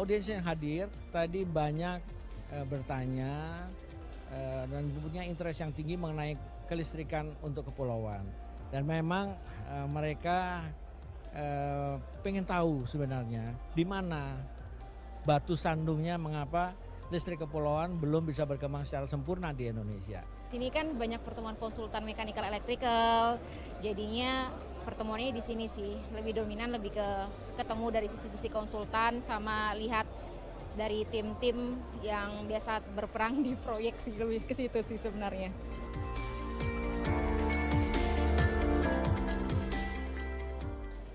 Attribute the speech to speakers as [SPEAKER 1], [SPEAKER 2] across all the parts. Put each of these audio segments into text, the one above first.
[SPEAKER 1] audiens yang hadir tadi banyak bertanya dan punya interest yang tinggi mengenai kelistrikan untuk kepulauan. Dan memang mereka pengen tahu sebenarnya di mana batu sandungnya mengapa listrik kepulauan belum bisa berkembang secara sempurna di Indonesia.
[SPEAKER 2] Sini kan banyak pertemuan konsultan mechanical electrical, jadinya pertemuannya di sini sih lebih dominan, lebih ke ketemu dari sisi-sisi konsultan sama lihat dari tim-tim yang biasa berperang di proyek sih, lebih ke situ sih sebenarnya.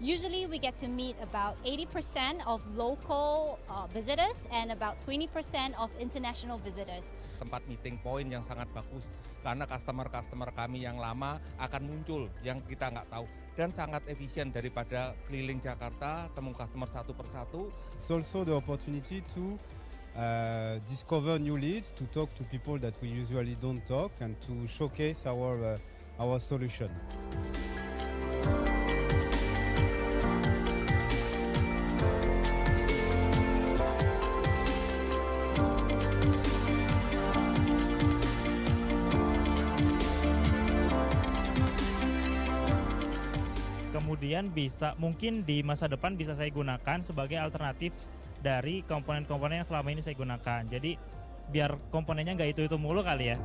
[SPEAKER 3] Usually we get to meet about 80% of local visitors and about 20% of international visitors.
[SPEAKER 4] Tempat meeting point yang sangat bagus karena customer kami yang lama akan muncul yang kita nggak tahu dan sangat efisien daripada keliling Jakarta temu customer satu persatu.
[SPEAKER 5] It's also the opportunity to discover new leads, to talk to people that we usually don't talk, and to showcase our solution.
[SPEAKER 6] Kemudian mungkin di masa depan bisa saya gunakan sebagai alternatif dari komponen-komponen yang selama ini saya gunakan. Jadi biar komponennya nggak itu mulu kali ya.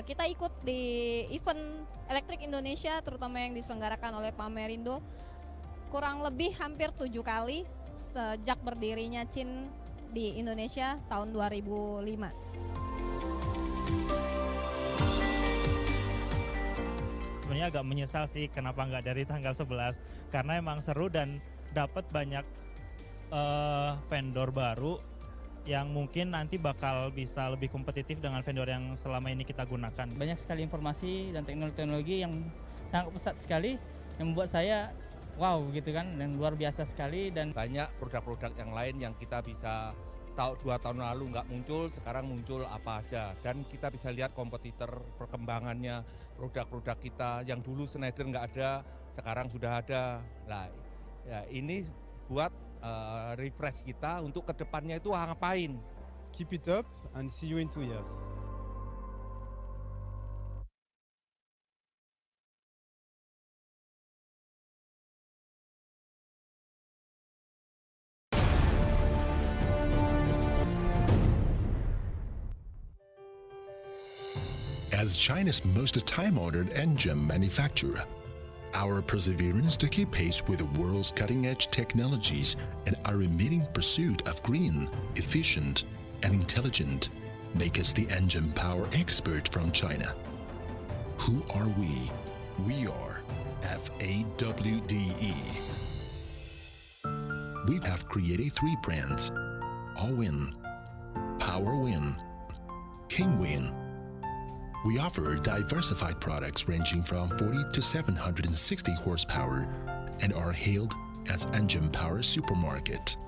[SPEAKER 2] Kita ikut di event elektrik Indonesia, terutama yang diselenggarakan oleh Pamerindo, kurang lebih hampir 7 kali sejak berdirinya Chen di Indonesia tahun 2005.
[SPEAKER 6] Sebenarnya agak menyesal sih kenapa nggak dari tanggal 11, karena emang seru dan dapat banyak vendor baru yang mungkin nanti bakal bisa lebih kompetitif dengan vendor yang selama ini kita gunakan.
[SPEAKER 7] Banyak sekali informasi dan teknologi yang sangat pesat sekali yang membuat saya wow gitu kan, dan luar biasa sekali. Dan
[SPEAKER 4] banyak produk-produk yang lain yang kita bisa tahu 2 tahun lalu nggak muncul, sekarang muncul apa aja. Dan kita bisa lihat kompetitor perkembangannya, produk-produk kita yang dulu Schneider nggak ada, sekarang sudah ada. Nah, ya ini buat refresh kita untuk kedepannya itu ngapain.
[SPEAKER 5] Keep it up and see you in 2 years.
[SPEAKER 8] As China's most time-honored engine manufacturer, our perseverance to keep pace with the world's cutting-edge technologies and our unremitting pursuit of green, efficient, and intelligent make us the engine power expert from China. Who are we? We are FAWDE. We have created 3 brands: All-Win, Power-Win, King-Win. We offer diversified products ranging from 40 to 760 horsepower and are hailed as Engine Power Supermarket.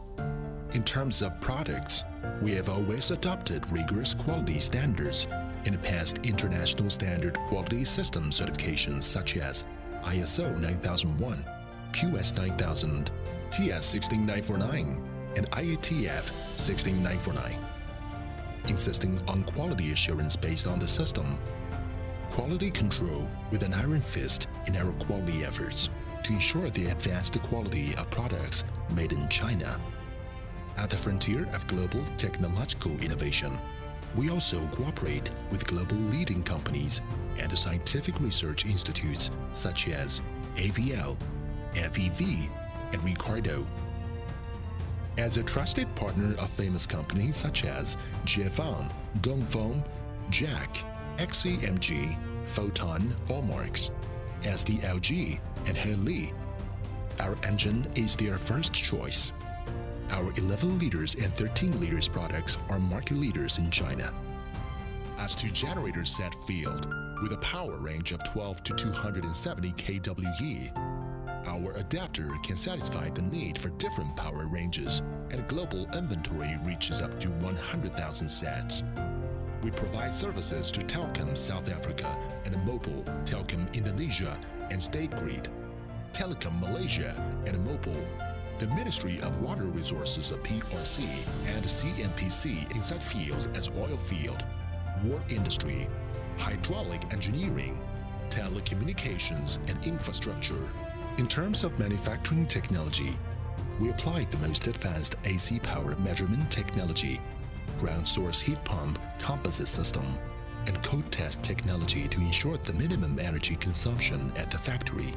[SPEAKER 8] In terms of products, we have always adopted rigorous quality standards and passed international standard quality system certifications such as ISO 9001, QS 9000, TS 16949, and IATF 16949. Insisting on quality assurance based on the system, quality control with an iron fist in our quality efforts to ensure the advanced quality of products made in China. At the frontier of global technological innovation, we also cooperate with global leading companies and scientific research institutes such as AVL, FEV, and Ricardo. As a trusted partner of famous companies such as Jifeng, Dongfeng, Jack, XCMG, Photon, Hallmarks, SDLG, and Heli, our engine is their first choice. Our 11 liters and 13 liters products are market leaders in China. As to generator set field, with a power range of 12 to 270 kWe, our adapter can satisfy the need for different power ranges, and global inventory reaches up to 100,000 sets. We provide services to Telkom South Africa and Mobile, Telkom Indonesia, and State Grid, Telekom Malaysia and Mobile, the Ministry of Water Resources of PRC and CNPC in such fields as oil field, war industry, hydraulic engineering, telecommunications, and infrastructure. In terms of manufacturing technology, we applied the most advanced AC power measurement technology, ground source heat pump composite system, and code test technology to ensure the minimum energy consumption at the factory.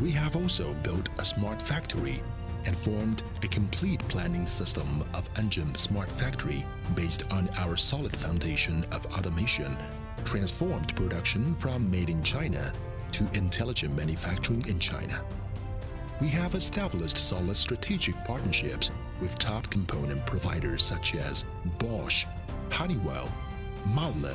[SPEAKER 8] We have also built a smart factory and formed a complete planning system of Engine Smart Factory based on our solid foundation of automation, transformed production from made in China to intelligent manufacturing in China. We have established solid strategic partnerships with top component providers such as Bosch, Honeywell, Mahle.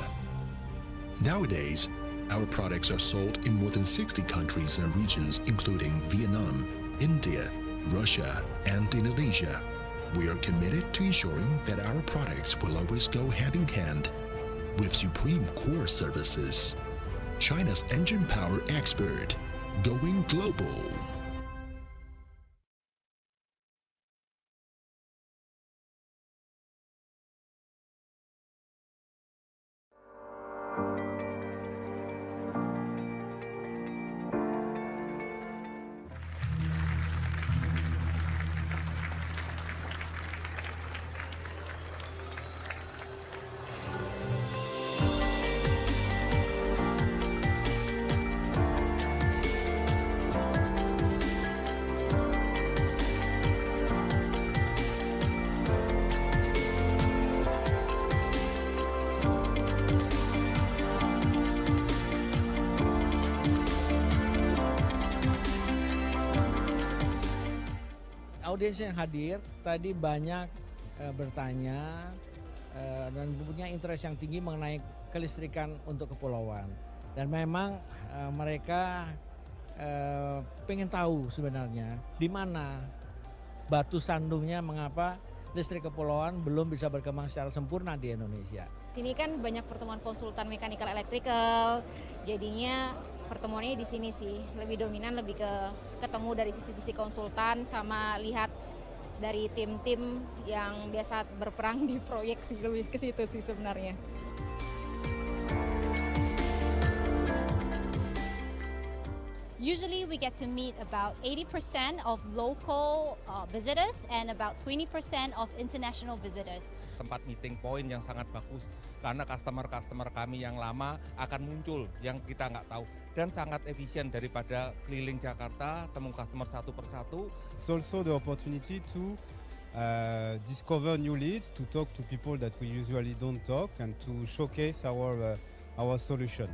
[SPEAKER 8] Nowadays, our products are sold in more than 60 countries and regions including Vietnam, India, Russia, and Indonesia. We are committed to ensuring that our products will always go hand in hand with supreme core services. China's engine power expert, going global.
[SPEAKER 1] Audiens yang hadir tadi banyak bertanya dan punya interest yang tinggi mengenai kelistrikan untuk kepulauan. Dan memang mereka pengen tahu sebenarnya di mana batu sandungnya mengapa listrik kepulauan belum bisa berkembang secara sempurna di Indonesia.
[SPEAKER 2] Sini kan banyak pertemuan konsultan mechanical electrical, jadinya pertemuannya di sini sih lebih dominan, lebih ke ketemu dari sisi-sisi konsultan sama lihat dari tim-tim yang biasa berperang di proyek sih, lebih ke situ sih sebenarnya.
[SPEAKER 3] Usually we get to meet about 80% of local visitors and about 20% of international visitors.
[SPEAKER 4] Tempat meeting point yang sangat bagus karena customer-customer kami yang lama akan muncul yang kita nggak tahu dan sangat efisien daripada keliling Jakarta temu customer satu persatu.
[SPEAKER 5] It's also the opportunity to discover new leads, to talk to people that we usually don't talk, and to showcase our solution.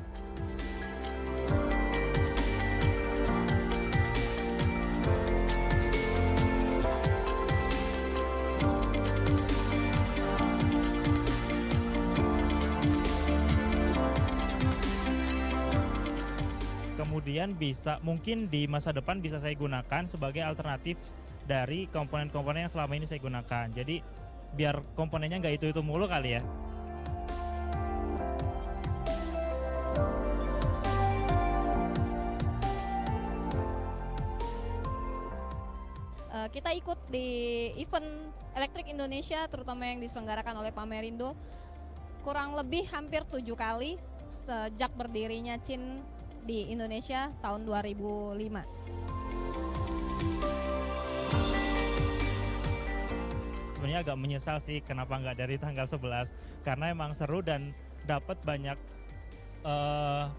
[SPEAKER 6] Kemudian mungkin di masa depan bisa saya gunakan sebagai alternatif dari komponen-komponen yang selama ini saya gunakan. Jadi biar komponennya nggak itu mulu kali ya.
[SPEAKER 9] Kita ikut di event elektrik Indonesia, terutama yang diselenggarakan oleh Pamerindo, kurang lebih hampir 7 kali sejak berdirinya Chen di Indonesia tahun 2005.
[SPEAKER 6] Sebenarnya agak menyesal sih kenapa nggak dari tanggal 11, karena emang seru dan dapat banyak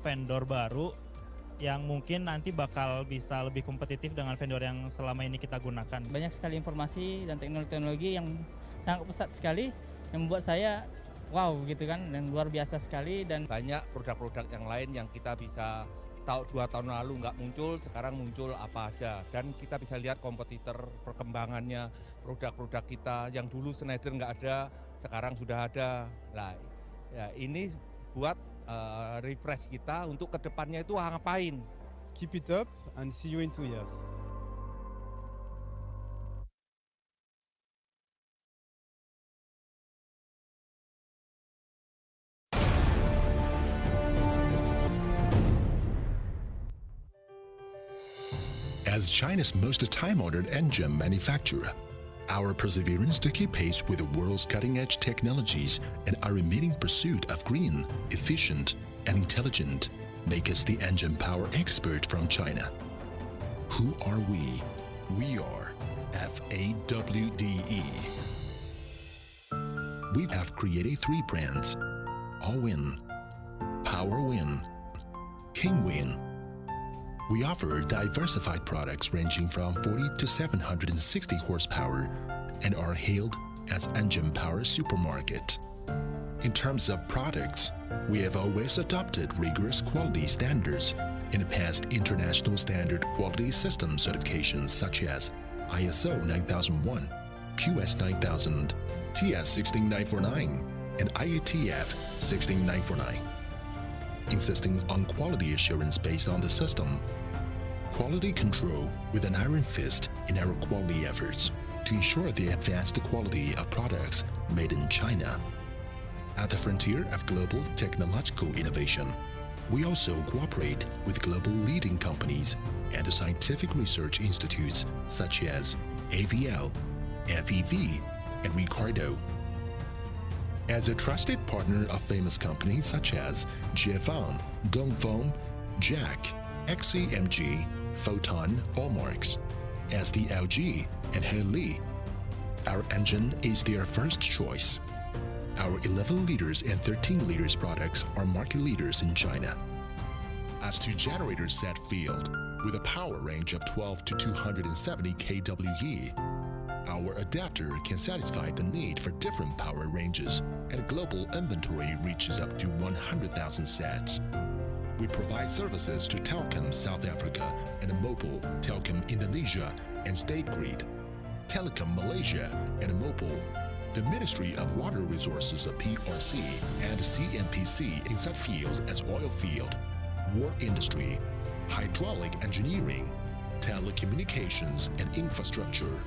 [SPEAKER 6] vendor baru yang mungkin nanti bakal bisa lebih kompetitif dengan vendor yang selama ini kita gunakan.
[SPEAKER 7] Banyak sekali informasi dan teknologi yang sangat pesat sekali yang membuat saya wow gitu kan, dan luar biasa sekali. Dan
[SPEAKER 4] banyak produk-produk yang lain yang kita bisa tahu 2 tahun lalu nggak muncul, sekarang muncul apa aja. Dan kita bisa lihat kompetitor perkembangannya, produk-produk kita yang dulu Schneider nggak ada, sekarang sudah ada. Nah, ya ini buat refresh kita untuk kedepannya itu ngapain.
[SPEAKER 5] Keep it up and see you in 2 years.
[SPEAKER 8] As China's most time-honored engine manufacturer, our perseverance to keep pace with the world's cutting-edge technologies and our unremitting pursuit of green, efficient, and intelligent make us the engine power expert from China. Who are we? We are FAWDE. We have created 3 brands: All-Win, Power-Win, King-Win. We offer diversified products ranging from 40 to 760 horsepower and are hailed as Engine Power Supermarket. In terms of products, we have always adopted rigorous quality standards and passed international standard quality system certifications such as ISO 9001, QS 9000, TS 16949, and IATF 16949. Insisting on quality assurance based on the system, quality control with an iron fist in our quality efforts to ensure the advanced quality of products made in China. At the frontier of global technological innovation, we also cooperate with global leading companies and scientific research institutes such as AVL, FEV, and Ricardo. As a trusted partner of famous companies such as Jiefang, Dongfeng, Jack, XCMG, Photon, Hallmarks, SDLG, and Heli, our engine is their first choice. Our 11 liters and 13 liters products are market leaders in China. As to generator set field, with a power range of 12 to 270 kWe, our adapter can satisfy the need for different power ranges, and global inventory reaches up to 100,000 sets. We provide services to Telkom South Africa and Mobile, Telkom Indonesia, and State Grid, Telekom Malaysia and Mobile, the Ministry of Water Resources of PRC, and CNPC in such fields as oil field, war industry, hydraulic engineering, telecommunications, and infrastructure.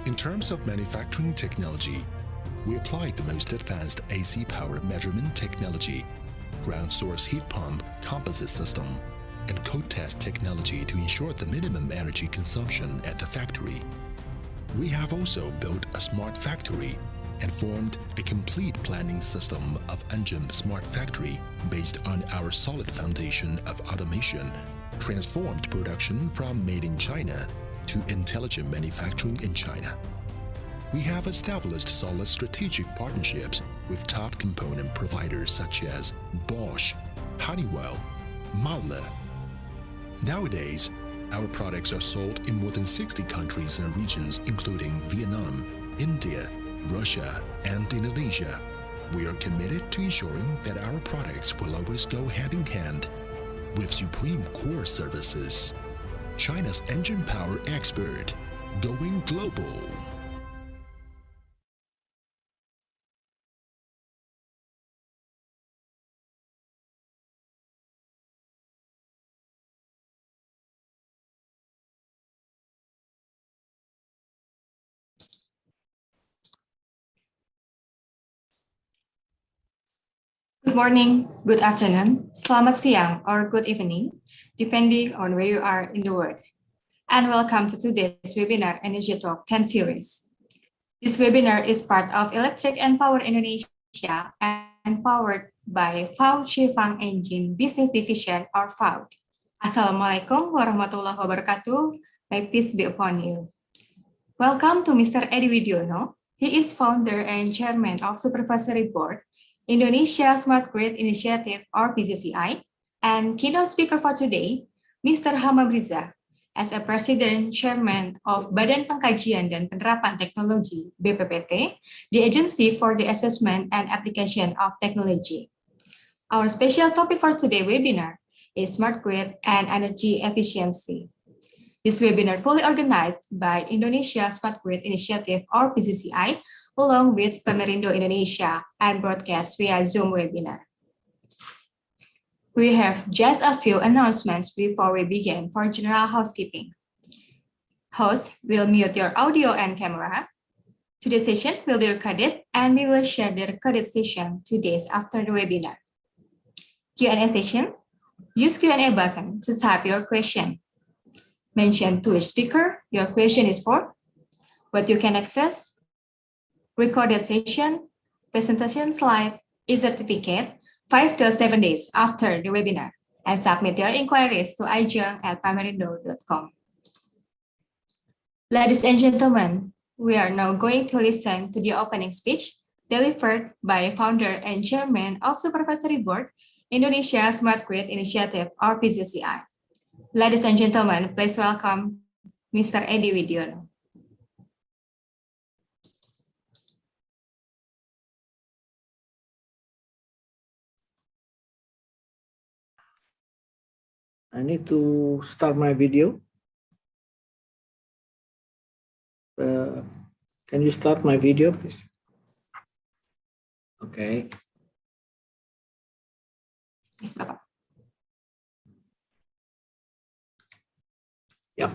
[SPEAKER 8] In terms of manufacturing technology, we apply the most advanced AC power measurement technology, ground source heat pump composite system, and code test technology to ensure the minimum energy consumption at the factory. We have also built a smart factory and formed a complete planning system of engine smart factory based on our solid foundation of automation, transformed production from made in China to intelligent manufacturing in China. We have established solid strategic partnerships with top component providers such as Bosch, Honeywell, Mahler. Nowadays, our products are sold in more than 60 countries and regions including Vietnam, India, Russia, and Indonesia. We are committed to ensuring that our products will always go hand in hand with supreme core services. China's engine power expert, going global.
[SPEAKER 10] Good morning, good afternoon, selamat siang, or good evening, depending on where you are in the world. And welcome to today's webinar EnergyTalk 10 series. This webinar is part of Electric and Power Indonesia and powered by FAWDE Shifang Engine Business Division or FAWDE. Assalamualaikum warahmatullahi wabarakatuh. May peace be upon you. Welcome to Mr. Widiono. He is founder and chairman of Supervisory Board, Indonesia Smart Grid Initiative or PJCI, and keynote speaker for today, Mr. Hammam Riza, as a president chairman of Badan Pengkajian dan Penerapan Teknologi (BPPT), the agency for the assessment and application of technology. Our special topic for today's webinar is smart grid and energy efficiency. This webinar fully organized by Indonesia Smart Grid Initiative or PJCI, along with Pemerindo Indonesia and broadcast via Zoom webinar. We have just a few announcements before we begin for general housekeeping. Host will mute your audio and camera. Today's session will be recorded and we will share the recorded session 2 days after the webinar. Q&A session, use Q&A button to type your question. mention to a speaker your question is for, what you can access, recorded session, presentation slide, e-certificate 5 to 7 days after the webinar, and submit your inquiries to ijang@pamerindo.com. Ladies and gentlemen, we are now going to listen to the opening speech delivered by Founder and Chairman of Supervisory Board, Indonesia Smart Grid Initiative, or PJCI. Ladies and gentlemen, please welcome Mr. Edi Widiono.
[SPEAKER 1] I need to start my video. Can you start my video, please? Okay.
[SPEAKER 10] Yes, Bapak.
[SPEAKER 1] Yeah.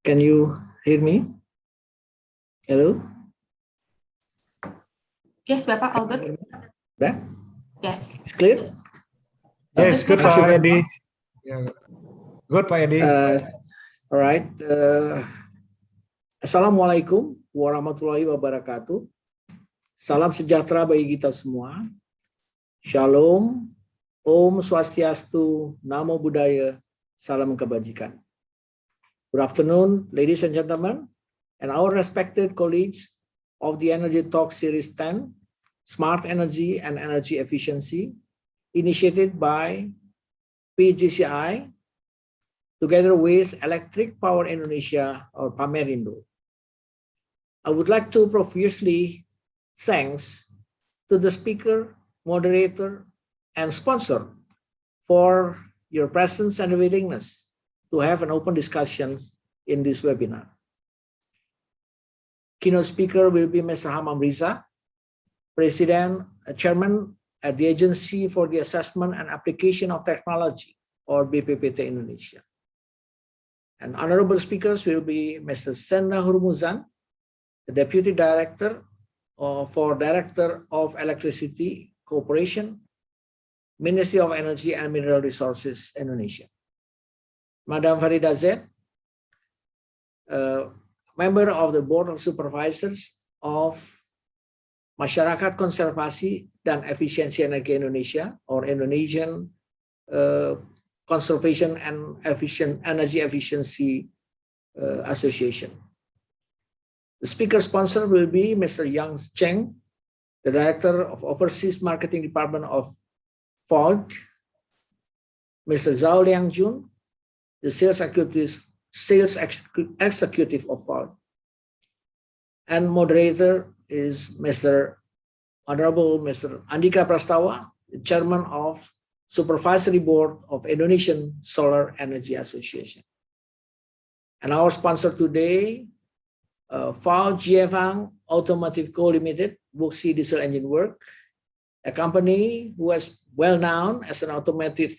[SPEAKER 1] Can you hear me? Hello?
[SPEAKER 10] Yes, Bapak, all good?
[SPEAKER 1] That?
[SPEAKER 10] Yes.
[SPEAKER 1] It's clear?
[SPEAKER 11] Yes, good, Pak Edi. Yeah. Good, Pak Edi.
[SPEAKER 1] All right. Assalamualaikum warahmatullahi wabarakatuh. Salam sejahtera bagi kita semua. Shalom, Om Swastiastu, Namo Buddhaya, Salam Kebajikan. Good afternoon, ladies and gentlemen, and our respected colleagues of the Energy Talk Series 10, Smart Energy and Energy Efficiency, initiated by PJCI, together with Electric Power Indonesia, or Pamerindo. I would like to profusely thanks to the speaker, moderator, and sponsor for your presence and willingness to have an open discussion in this webinar. Keynote speaker will be Mr. Hammam Riza, Chairman at the Agency for the Assessment and Application of Technology, or BPPT Indonesia. And honorable speakers will be Mr. Sena Hurmuzan, the Deputy Director for Director of Electricity Corporation, Ministry of Energy and Mineral Resources, Indonesia. Madam Farida Z, member of the Board of Supervisors of Masyarakat, Konservasi, dan Efisiensi Energi Indonesia, or Indonesian Conservation and Energy Efficiency Association. The speaker sponsor will be Mr. Chen, the Director of Overseas Marketing Department of FAWDE, Mr. Zhao Liangjun, the Sales Executive of FAWDE, and moderator is Honorable Mr. Andhika Prastawa, the Chairman of Supervisory Board of Indonesian Solar Energy Association. And our sponsor today, FAWDE Jiefang Automotive Co. Limited, Wuxi Diesel Engine Work, a company who is well known as an automotive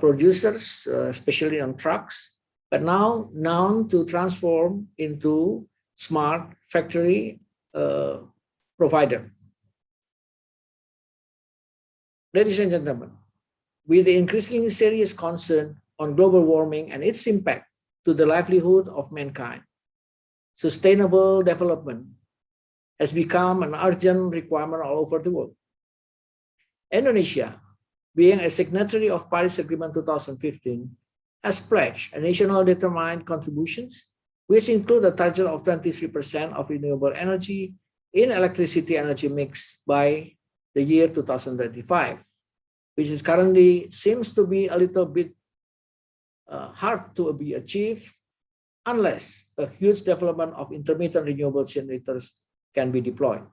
[SPEAKER 1] producers, especially on trucks, but now known to transform into smart factory provider. Ladies and gentlemen, with the increasingly serious concern on global warming and its impact to the livelihood of mankind, sustainable development has become an urgent requirement all over the world. Indonesia, being a signatory of Paris Agreement 2015, has pledged a national determined contributions, which include a target of 23% of renewable energy in electricity energy mix by the year 2035, which is currently seems to be a little bit hard to be achieved unless a huge development of intermittent renewable generators can be deployed.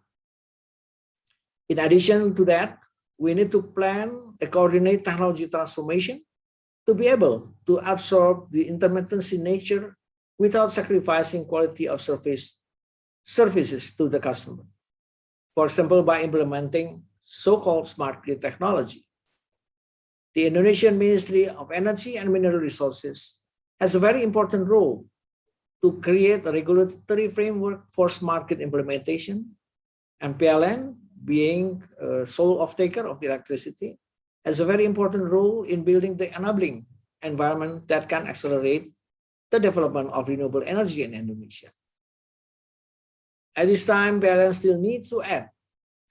[SPEAKER 1] In addition to that, we need to plan a coordinated technology transformation to be able to absorb the intermittency nature without sacrificing quality of services to the customer. For example, by implementing so-called smart grid technology. The Indonesian Ministry of Energy and Mineral Resources has a very important role to create a regulatory framework for smart grid implementation, and PLN being a sole off-taker of the electricity,
[SPEAKER 12] has a very important role in building the enabling environment that can accelerate the development of renewable energy in Indonesia. At this time, PLN still needs to add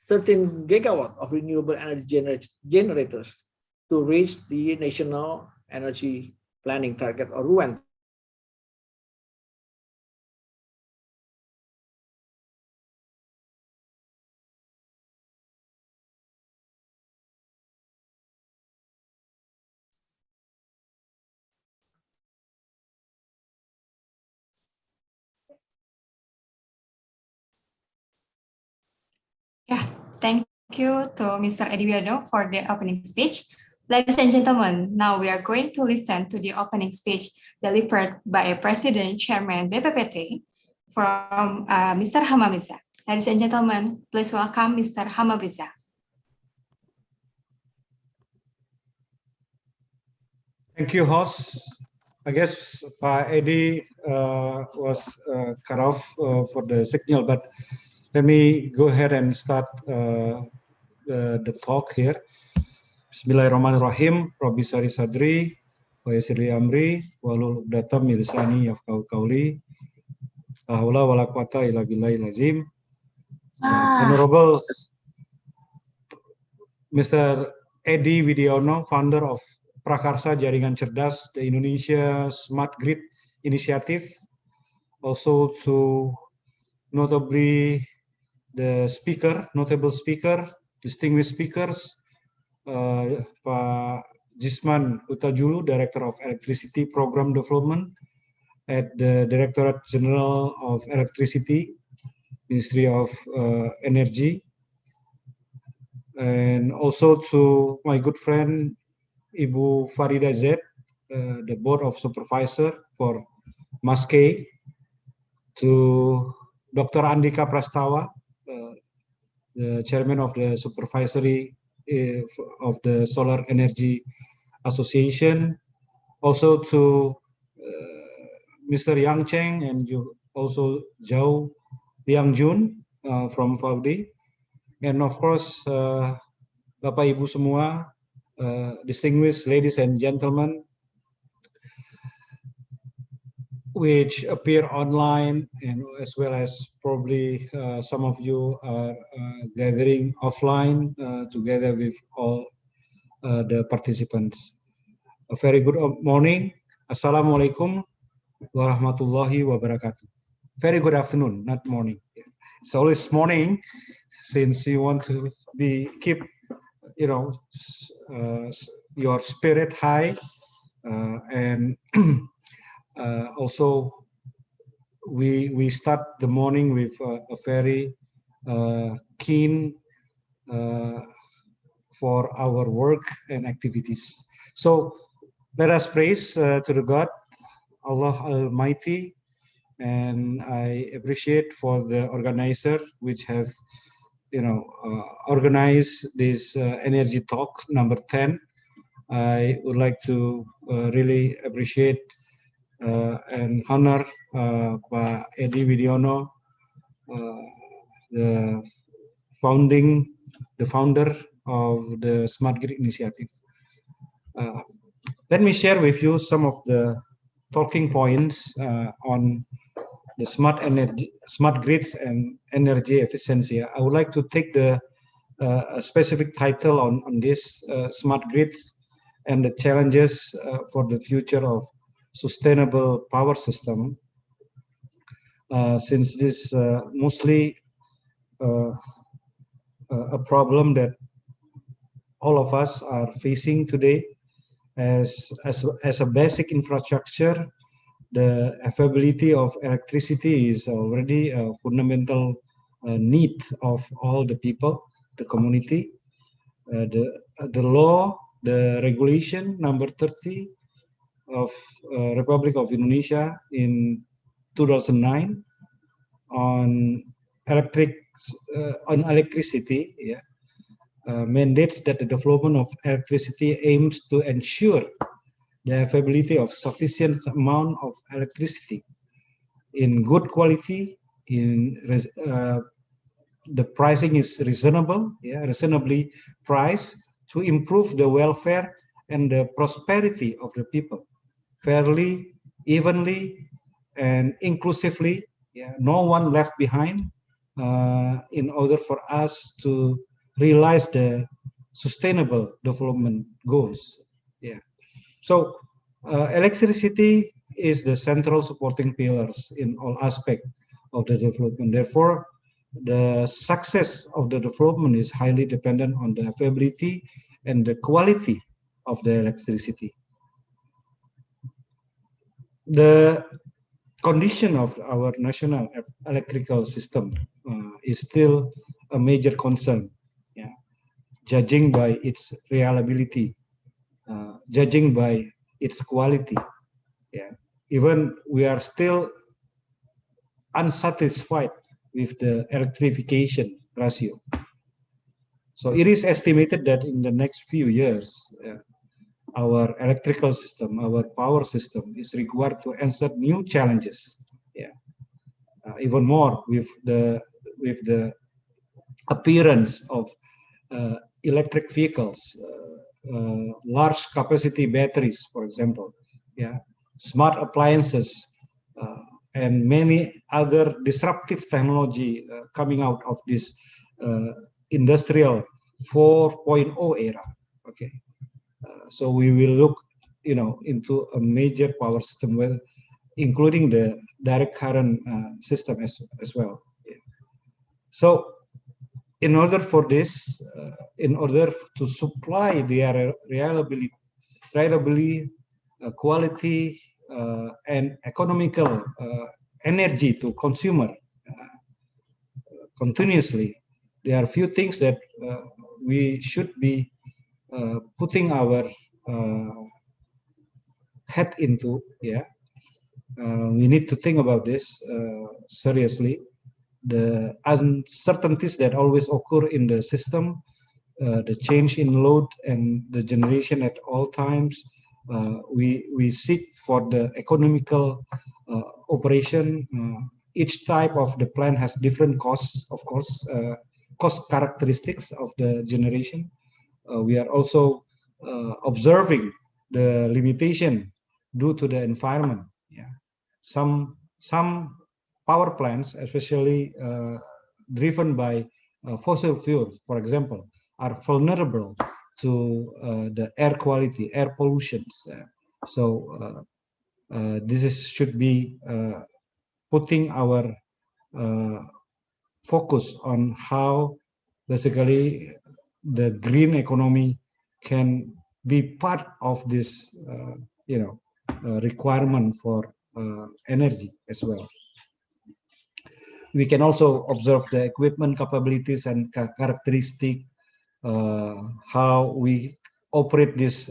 [SPEAKER 12] 13 gigawatt of renewable energy generators to reach the National Energy Planning Target, or RUAN.
[SPEAKER 10] Yeah, thank you to Mr. Widiono for the opening speech. Ladies and gentlemen, now we are going to listen to the opening speech delivered by President Chairman BPPT from Mr. Hammam. Ladies and gentlemen, please welcome Mr. Hammam.
[SPEAKER 11] Thank you, host. I guess Pak Edi was cut off for the signal, but let me go ahead and start the talk here. Bismillahirrahmanirrahim. Rabbi Sari Sadri, wa Yasirli Amri, Walul Datam Mirsani Yafkau Kauli, La Haula Wala Quwata Illa Billahi Lazim. Honorable Mr. Edi Widiono, founder of Prakarsa Jaringan Cerdas, the Indonesia Smart Grid Initiative, also to notably the speaker, notable speaker, distinguished speakers, Pak Jisman Hutajulu, Director of Electricity Program Development at the Directorate General of Electricity, Ministry of Energy, and also to my good friend Ibu Farida Z, the Board of Supervisors for MASKE, to Dr. Andhika Prastawa, the Chairman of the Supervisory of the Solar Energy Association, also to Mr. Yang Chen and also Zhao Liangjun from FAWDE, and of course Bapak Ibu semua, distinguished ladies and gentlemen, which appear online, and as well as probably some of you are gathering offline together with all the participants. A very good morning. Assalamualaikum warahmatullahi wabarakatuh. Very good afternoon, not morning. It's always morning, since you want to keep your spirit high, and also we start the morning with a very keen for our work and activities. So let us praise to the God, Allah Almighty, and I appreciate for the organizer which has organize this Energy Talk number 10. I would like to really appreciate and honor Pak Edi Widiono, the founder of the Smart Grid Initiative. Let me share with you some of the talking points on the smart grids and energy efficiency. I would like to take the specific title on this smart grids and the challenges for the future of sustainable power system, since this mostly a problem that all of us are facing today as a basic infrastructure. The availability of electricity is already a fundamental need of all the people, the community. The law, the regulation number 30 of Republic of Indonesia in 2009 on electricity, mandates that the development of electricity aims to ensure the availability of sufficient amount of electricity in good quality, the pricing is reasonable, reasonably priced to improve the welfare and the prosperity of the people fairly, evenly, and inclusively. Yeah, no one left behind, in order for us to realize the sustainable development goals. Yeah. So electricity is the central supporting pillars in all aspects of the development. Therefore, the success of the development is highly dependent on the availability and the quality of the electricity. The condition of our national electrical system is still a major concern, yeah, judging by its reliability, judging by its quality. Yeah. Even we are still unsatisfied with the electrification ratio. So it is estimated that in the next few years, our electrical system, our power system is required to answer new challenges. Yeah, even more with the appearance of electric vehicles, large capacity batteries, for example. Yeah, smart appliances, and many other disruptive technology coming out of this industrial 4.0 era. Okay. So we will look, into a major power system, well, including the direct current system as well. Yeah. So, in order for this, in order to supply the reliability, quality, and economical energy to consumer continuously, there are a few things that we should be putting our head into. Yeah, we need to think about this seriously. The uncertainties that always occur in the system, the change in load and the generation at all times. We seek for the economical operation. Each type of the plant has different costs, of course, cost characteristics of the generation. We are also observing the limitation due to the environment. Yeah, some power plants, especially driven by fossil fuels, for example, are vulnerable to the air quality, air pollutions. So this should be putting our focus on how basically the green economy can be part of this, requirement for energy as well. We can also observe the equipment capabilities and characteristic, how we operate this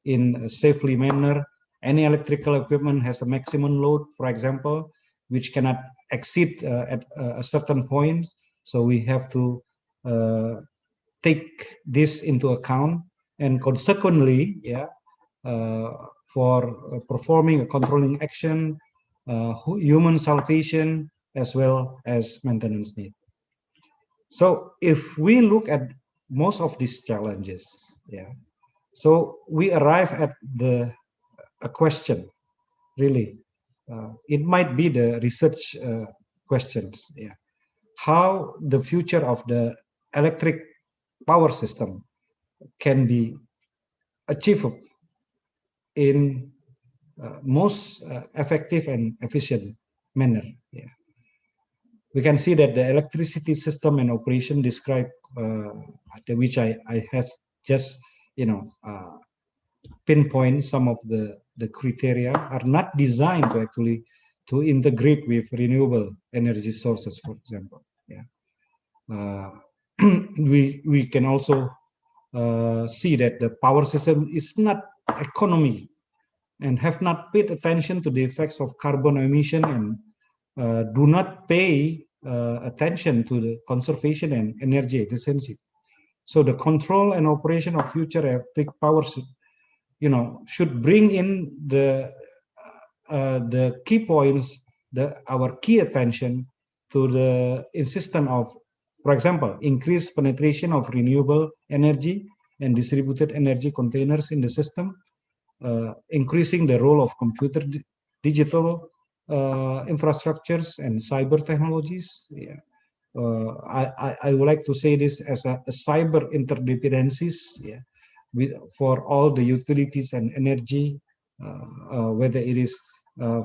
[SPEAKER 11] in a safely manner. Any electrical equipment has a maximum load, for example, which cannot exceed at a certain point. So we have to take this into account, and consequently, yeah, for performing a controlling action, human salvation, as well as maintenance need. So if we look at most of these challenges, yeah, so we arrive at a question, really. It might be the research questions, yeah. How the future of the electric power system can be achievable in most effective and efficient manner. Yeah. We can see that the electricity system and operation described, which I has just pinpoint some of the criteria, are not designed to actually to integrate with renewable energy sources, for example. Yeah. We can also see that the power system is not economy and have not paid attention to the effects of carbon emission, and do not pay attention to the conservation and energy efficiency. So the control and operation of future electric power should bring in the key points, our key attention to the insistence of, for example, increased penetration of renewable energy, and distributed energy containers in the system, increasing the role of digital infrastructures and cyber technologies. Yeah. I would like to say this as a cyber interdependencies, yeah, for all the utilities and energy, whether it is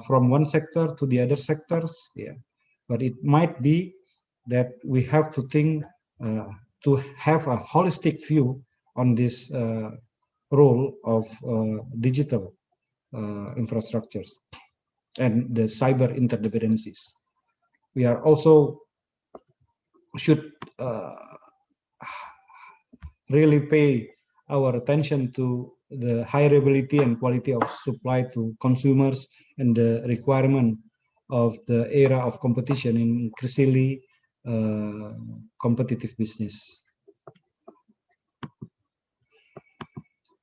[SPEAKER 11] from one sector to the other sectors, yeah. But it might be that we have to think to have a holistic view on this role of digital infrastructures and the cyber interdependencies. We are also should really pay our attention to the high reliability and quality of supply to consumers and the requirement of the era of competition in increasingly competitive business.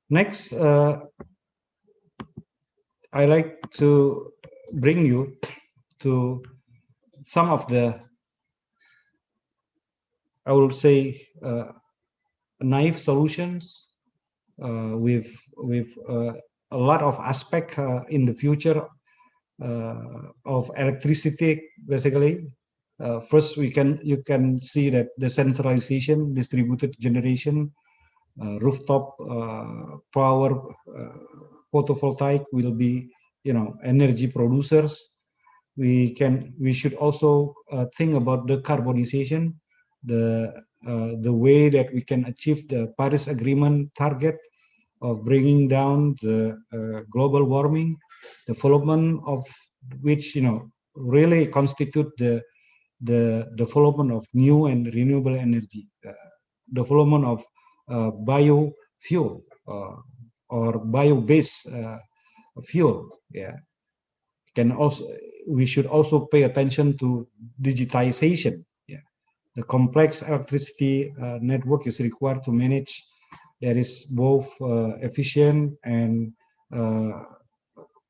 [SPEAKER 11] Next, I like to bring you to some of the, I will say, naive solutions with a lot of aspect in the future of electricity. Basically, first you can see that the centralization, distributed generation, rooftop power, photovoltaic will be, energy producers. We should also think about the carbonization, the way that we can achieve the Paris Agreement target of bringing down the global warming, development of which really constitute the development of new and renewable energy, development of biofuel or bio-based fuel. Yeah, we should also pay attention to digitization. Yeah, the complex electricity network is required to manage that is both efficient and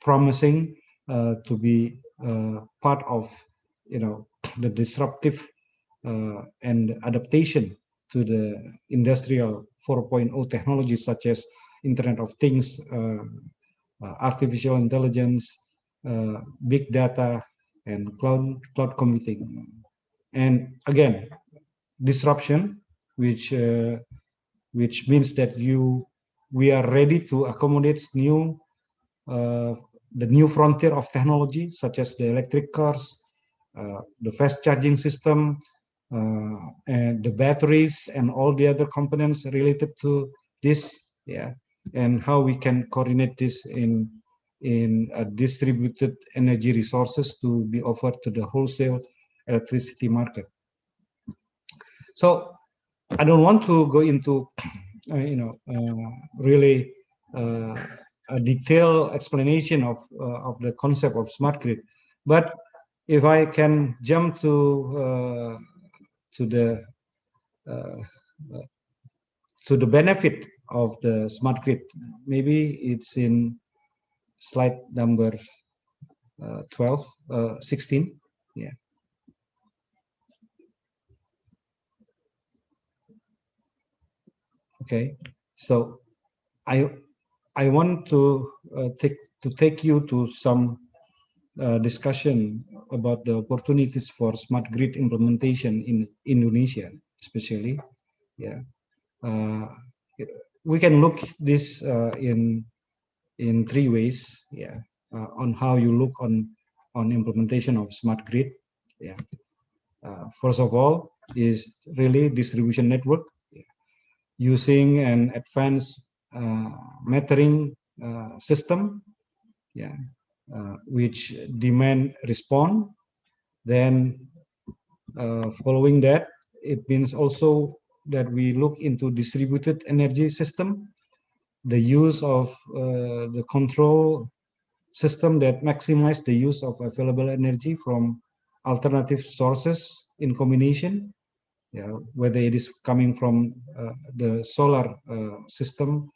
[SPEAKER 11] promising to be part of the disruptive and adaptation to the industrial 4.0 technologies such as Internet of Things, artificial intelligence, big data, and cloud computing. And again, disruption, which means that we are ready to accommodate the new frontier of technology, such as the electric cars, the fast charging system, and the batteries, and all the other components related to this. Yeah, and how we can coordinate this in distributed energy resources to be offered to the wholesale electricity market. So I don't want to go into really a detailed explanation of the concept of smart grid, but if I can jump to the benefit of the smart grid, maybe it's in slide number 16. Yeah. Okay. So I want to take you to some discussion about the opportunities for smart grid implementation in Indonesia, especially. Yeah. We can look this in three ways. Yeah. On how you look on implementation of smart grid. Yeah. First of all, is really distribution network, using an advanced metering system, yeah, which demand respond. Then following that, it means also that we look into distributed energy system, the use of the control system that maximize the use of available energy from alternative sources in combination. Yeah, whether it is coming from the solar system,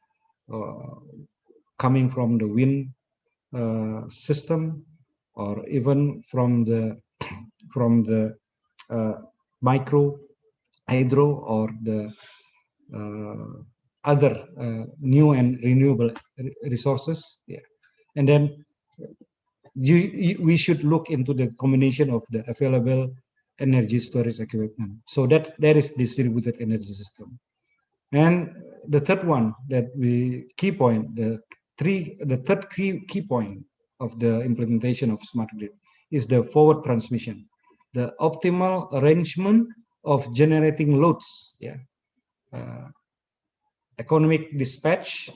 [SPEAKER 11] coming from the wind system, or even from the micro hydro or the other new and renewable resources. Yeah, and then we should look into the combination of the available energy storage equipment. So that is distributed energy system. And the third one that key point, the third key point of the implementation of smart grid is the forward transmission, the optimal arrangement of generating loads, yeah, economic dispatch,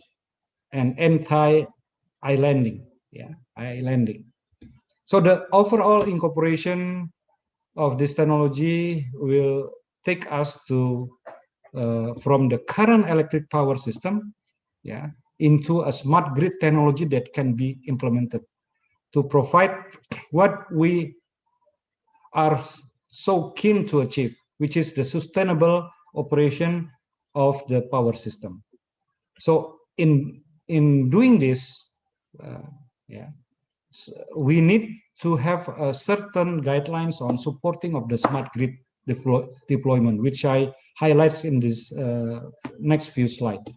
[SPEAKER 11] and anti-islanding, yeah, islanding. So the overall incorporation of this technology will take us to from the current electric power system, yeah, into a smart grid technology that can be implemented to provide what we are so keen to achieve, which is the sustainable operation of the power system. So in doing this, yeah, we need to have certain guidelines on supporting of the smart grid deployment, which I highlight in this next few slides.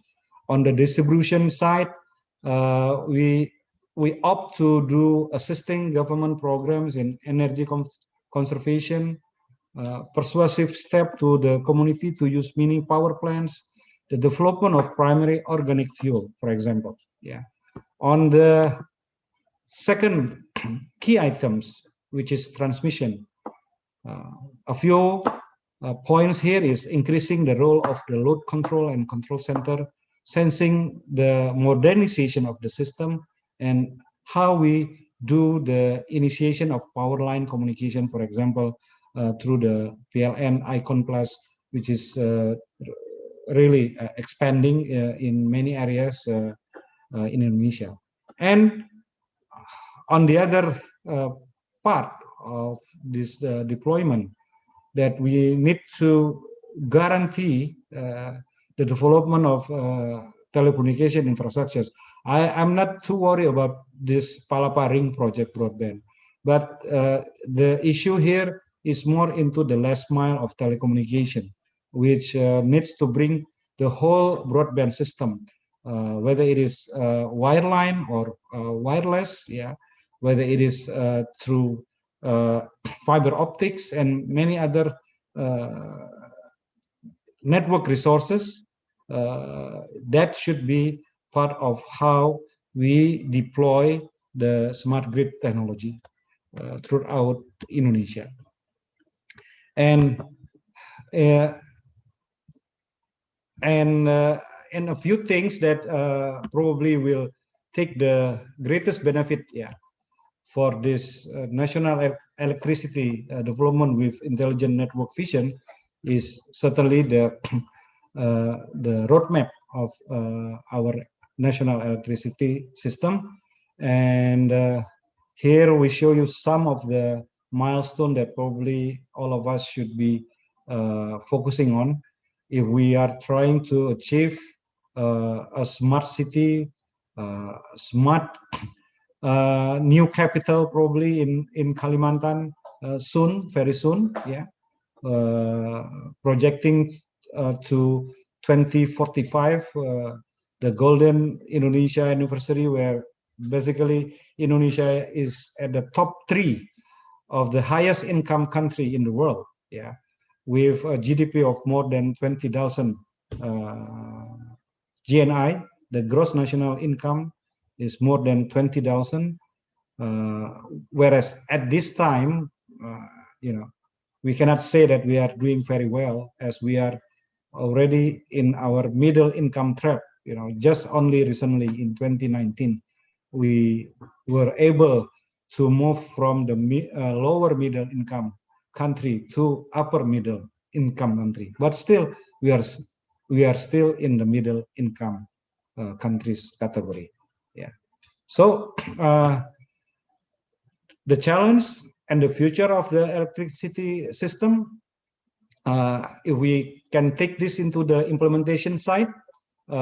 [SPEAKER 11] On the distribution side, we opt to do assisting government programs in energy conservation, persuasive step to the community to use mini power plants, the development of primary organic fuel, for example. Yeah. On the second key items, which is transmission, a few points here is increasing the role of the load control and control center, sensing the modernization of the system, and how we do the initiation of power line communication, for example, through the PLN Icon Plus, which is really expanding in many areas in Indonesia. And on the other part of this deployment, that we need to guarantee the development of telecommunication infrastructures. I'm not too worried about this Palapa Ring project broadband, but the issue here is more into the last mile of telecommunication, which needs to bring the whole broadband system, whether it is wireline or wireless, yeah, whether it is through fiber optics and many other network resources, that should be part of how we deploy the smart grid technology throughout Indonesia. And a few things that probably will take the greatest benefit, yeah, for this national electricity development with intelligent network vision is certainly the roadmap of our national electricity system. And here we show you some of the milestones that probably all of us should be focusing on if we are trying to achieve a smart city, smart new capital probably in Kalimantan soon, very soon, yeah. Projecting to 2045, the Golden Indonesia anniversary, where basically Indonesia is at the top 3 of the highest income country in the world, yeah, with a GDP of more than 20,000 GNI. The gross national income is more than 20,000, whereas at this time, you know, we cannot say that we are doing very well, as we are already in our middle income trap. You know, just only recently in 2019, we were able to move from the lower middle income country to upper middle income country, but still we are still in the middle income countries category. Yeah. So the challenge and the future of the electricity system, if we can take this into the implementation side, we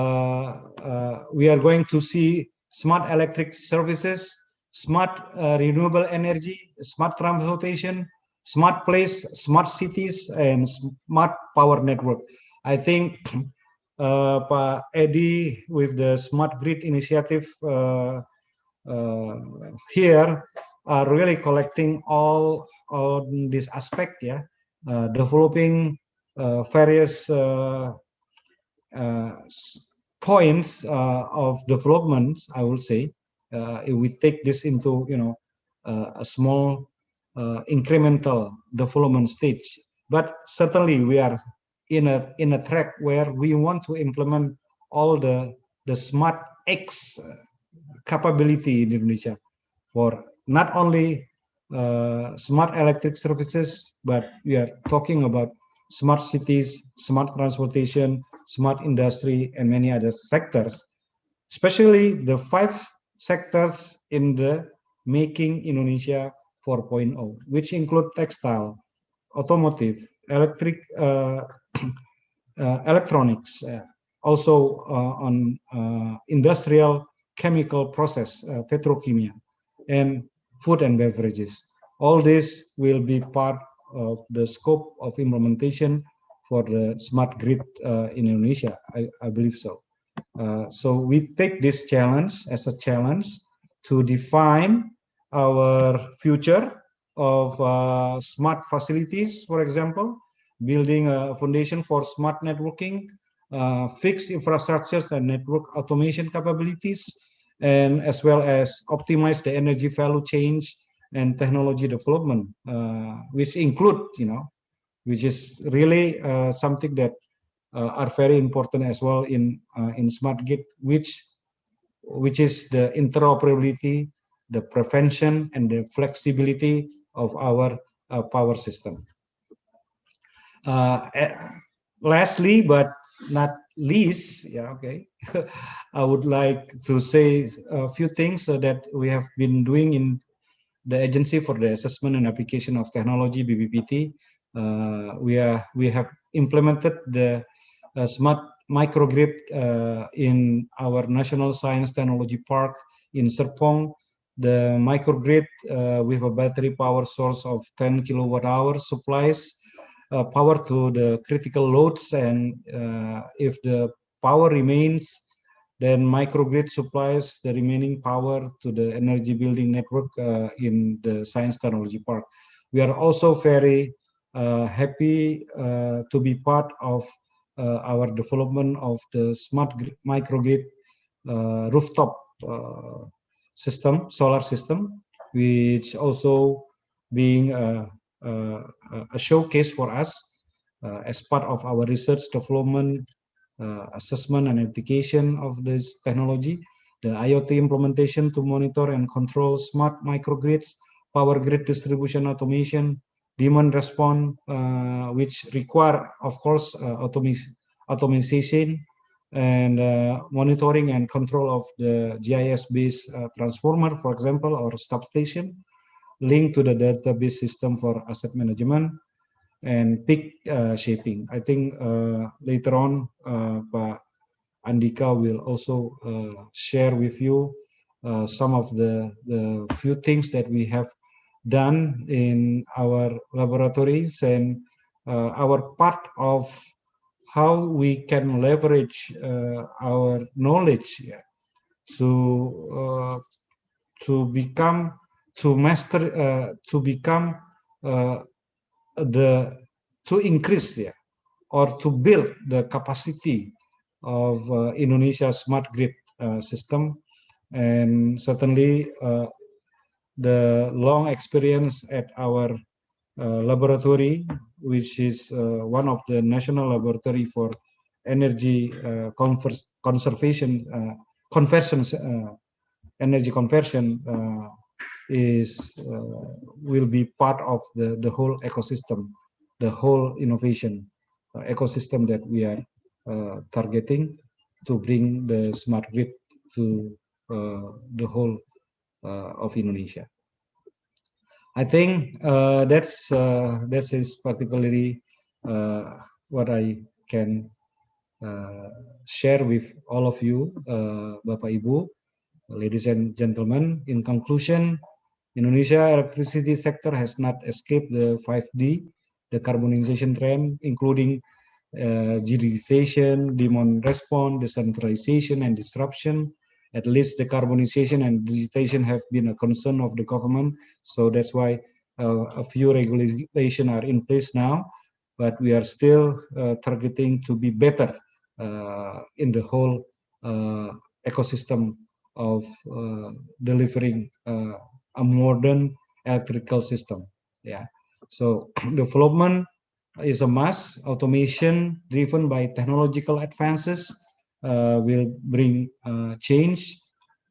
[SPEAKER 11] are going to see smart electric services, smart renewable energy, smart transportation, smart place, smart cities, and smart power network. I think Pak Edi with the smart grid initiative here are really collecting all this aspect, yeah, developing various points of development, I will say. If we take this into, you know, a small incremental development stage, but certainly we are in a track where we want to implement all the smart X capability in Indonesia for not only smart electric services, but we are talking about smart cities, smart transportation, smart industry, and many other sectors, especially the 5 sectors in the Making Indonesia 4.0, which include textile, automotive, electronics, also on industrial chemical process, petrokimia, and food and beverages. All this will be part of the scope of implementation for the smart grid in Indonesia. I believe so. So we take this challenge as a challenge to define our future of smart facilities, for example, building a foundation for smart networking, fixed infrastructures and network automation capabilities, and as well as optimize the energy value chain and technology development, which include, you know, which is really something that are very important as well in smart grid, which is the interoperability, the prevention, and the flexibility of our power system. Lastly, but not least, yeah, okay, I would like to say a few things that we have been doing in the Agency for the Assessment and Application of Technology, BPPT. We have implemented the smart microgrid in our National Science Technology Park in Serpong. The microgrid with a battery power source of 10 kilowatt-hours supplies power to the critical loads, and if the power remains, then microgrid supplies the remaining power to the energy building network in the Science Technology Park. We are also very happy to be part of our development of the smart microgrid rooftop system, solar system, which also being a showcase for us as part of our research development, assessment and application of this technology, the IoT implementation to monitor and control smart microgrids, power grid distribution automation, demand response, which require, of course, automation and monitoring and control of the GIS-based transformer, for example, or substation, linked to the database system for asset management, and peak shaping. I think later on, Pak Andhika will also share with you some of the few things that we have done in our laboratories and our part of how we can leverage our knowledge to become, to master, to become to increase or to build the capacity of Indonesia's smart grid system. And certainly the long experience at our laboratory, which is one of the national laboratory for energy conservation, conversions, energy conversion, is will be part of the whole ecosystem, the whole innovation ecosystem that we are targeting to bring the smart grid to the whole of Indonesia. I think that is particularly what I can share with all of you, Bapak Ibu, ladies and gentlemen. In conclusion, Indonesia electricity sector has not escaped the 5D, the carbonization trend, including digitization, demand response, decentralization, and disruption. At least decarbonization and digitization have been a concern of the government. So that's why a few regulations are in place now, but we are still targeting to be better in the whole ecosystem of delivering a modern electrical system. Yeah. So development is a must. Automation driven by technological advances will bring change,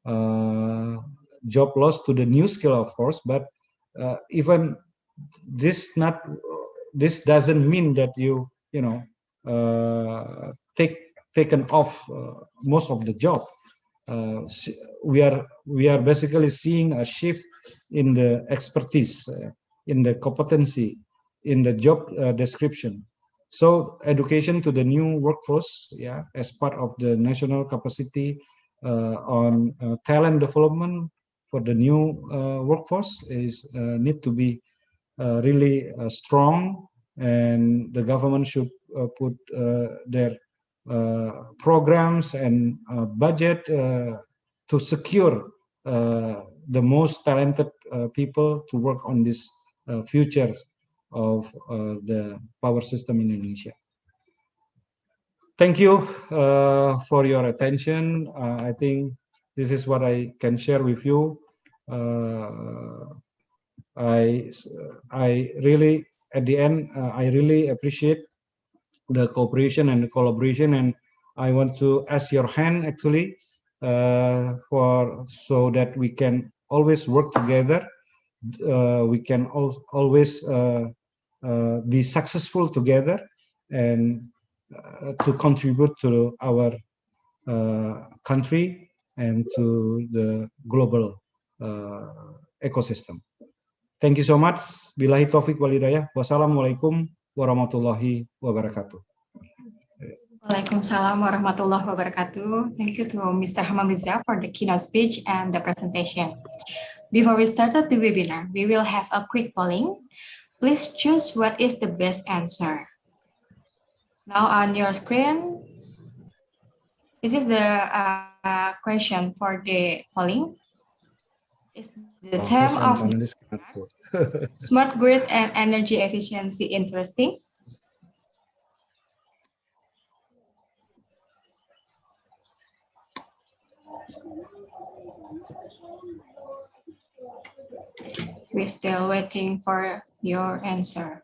[SPEAKER 11] job loss to the new skill, of course. But even this doesn't mean that you taken off most of the job. We are basically seeing a shift in the expertise, in the competency, in the job description. So education to the new workforce, yeah, as part of the national capacity on talent development for the new workforce is need to be really strong, and the government should put their programs and budget to secure the most talented people to work on this futures of the power system in Indonesia. Thank you for your attention. I think this is what I can share with you. I really, at the end, I really appreciate the cooperation and the collaboration, and I want to ask your hand actually so that we can always work together. We can always be successful together and to contribute to our country and to the global ecosystem. Thank you so much. Billahi taufiq wal hidayah. Wassalamualaikum warahmatullahi wabarakatuh.
[SPEAKER 10] Waalaikumsalam warahmatullahi wabarakatuh. Thank you to Mr. Hammam Riza for the keynote speech and the presentation. Before we start the webinar, we will have a quick polling. Please choose what is the best answer. Now on your screen, this is the question for the polling. Is the term of smart grid and energy efficiency interesting? We're still waiting for your answer.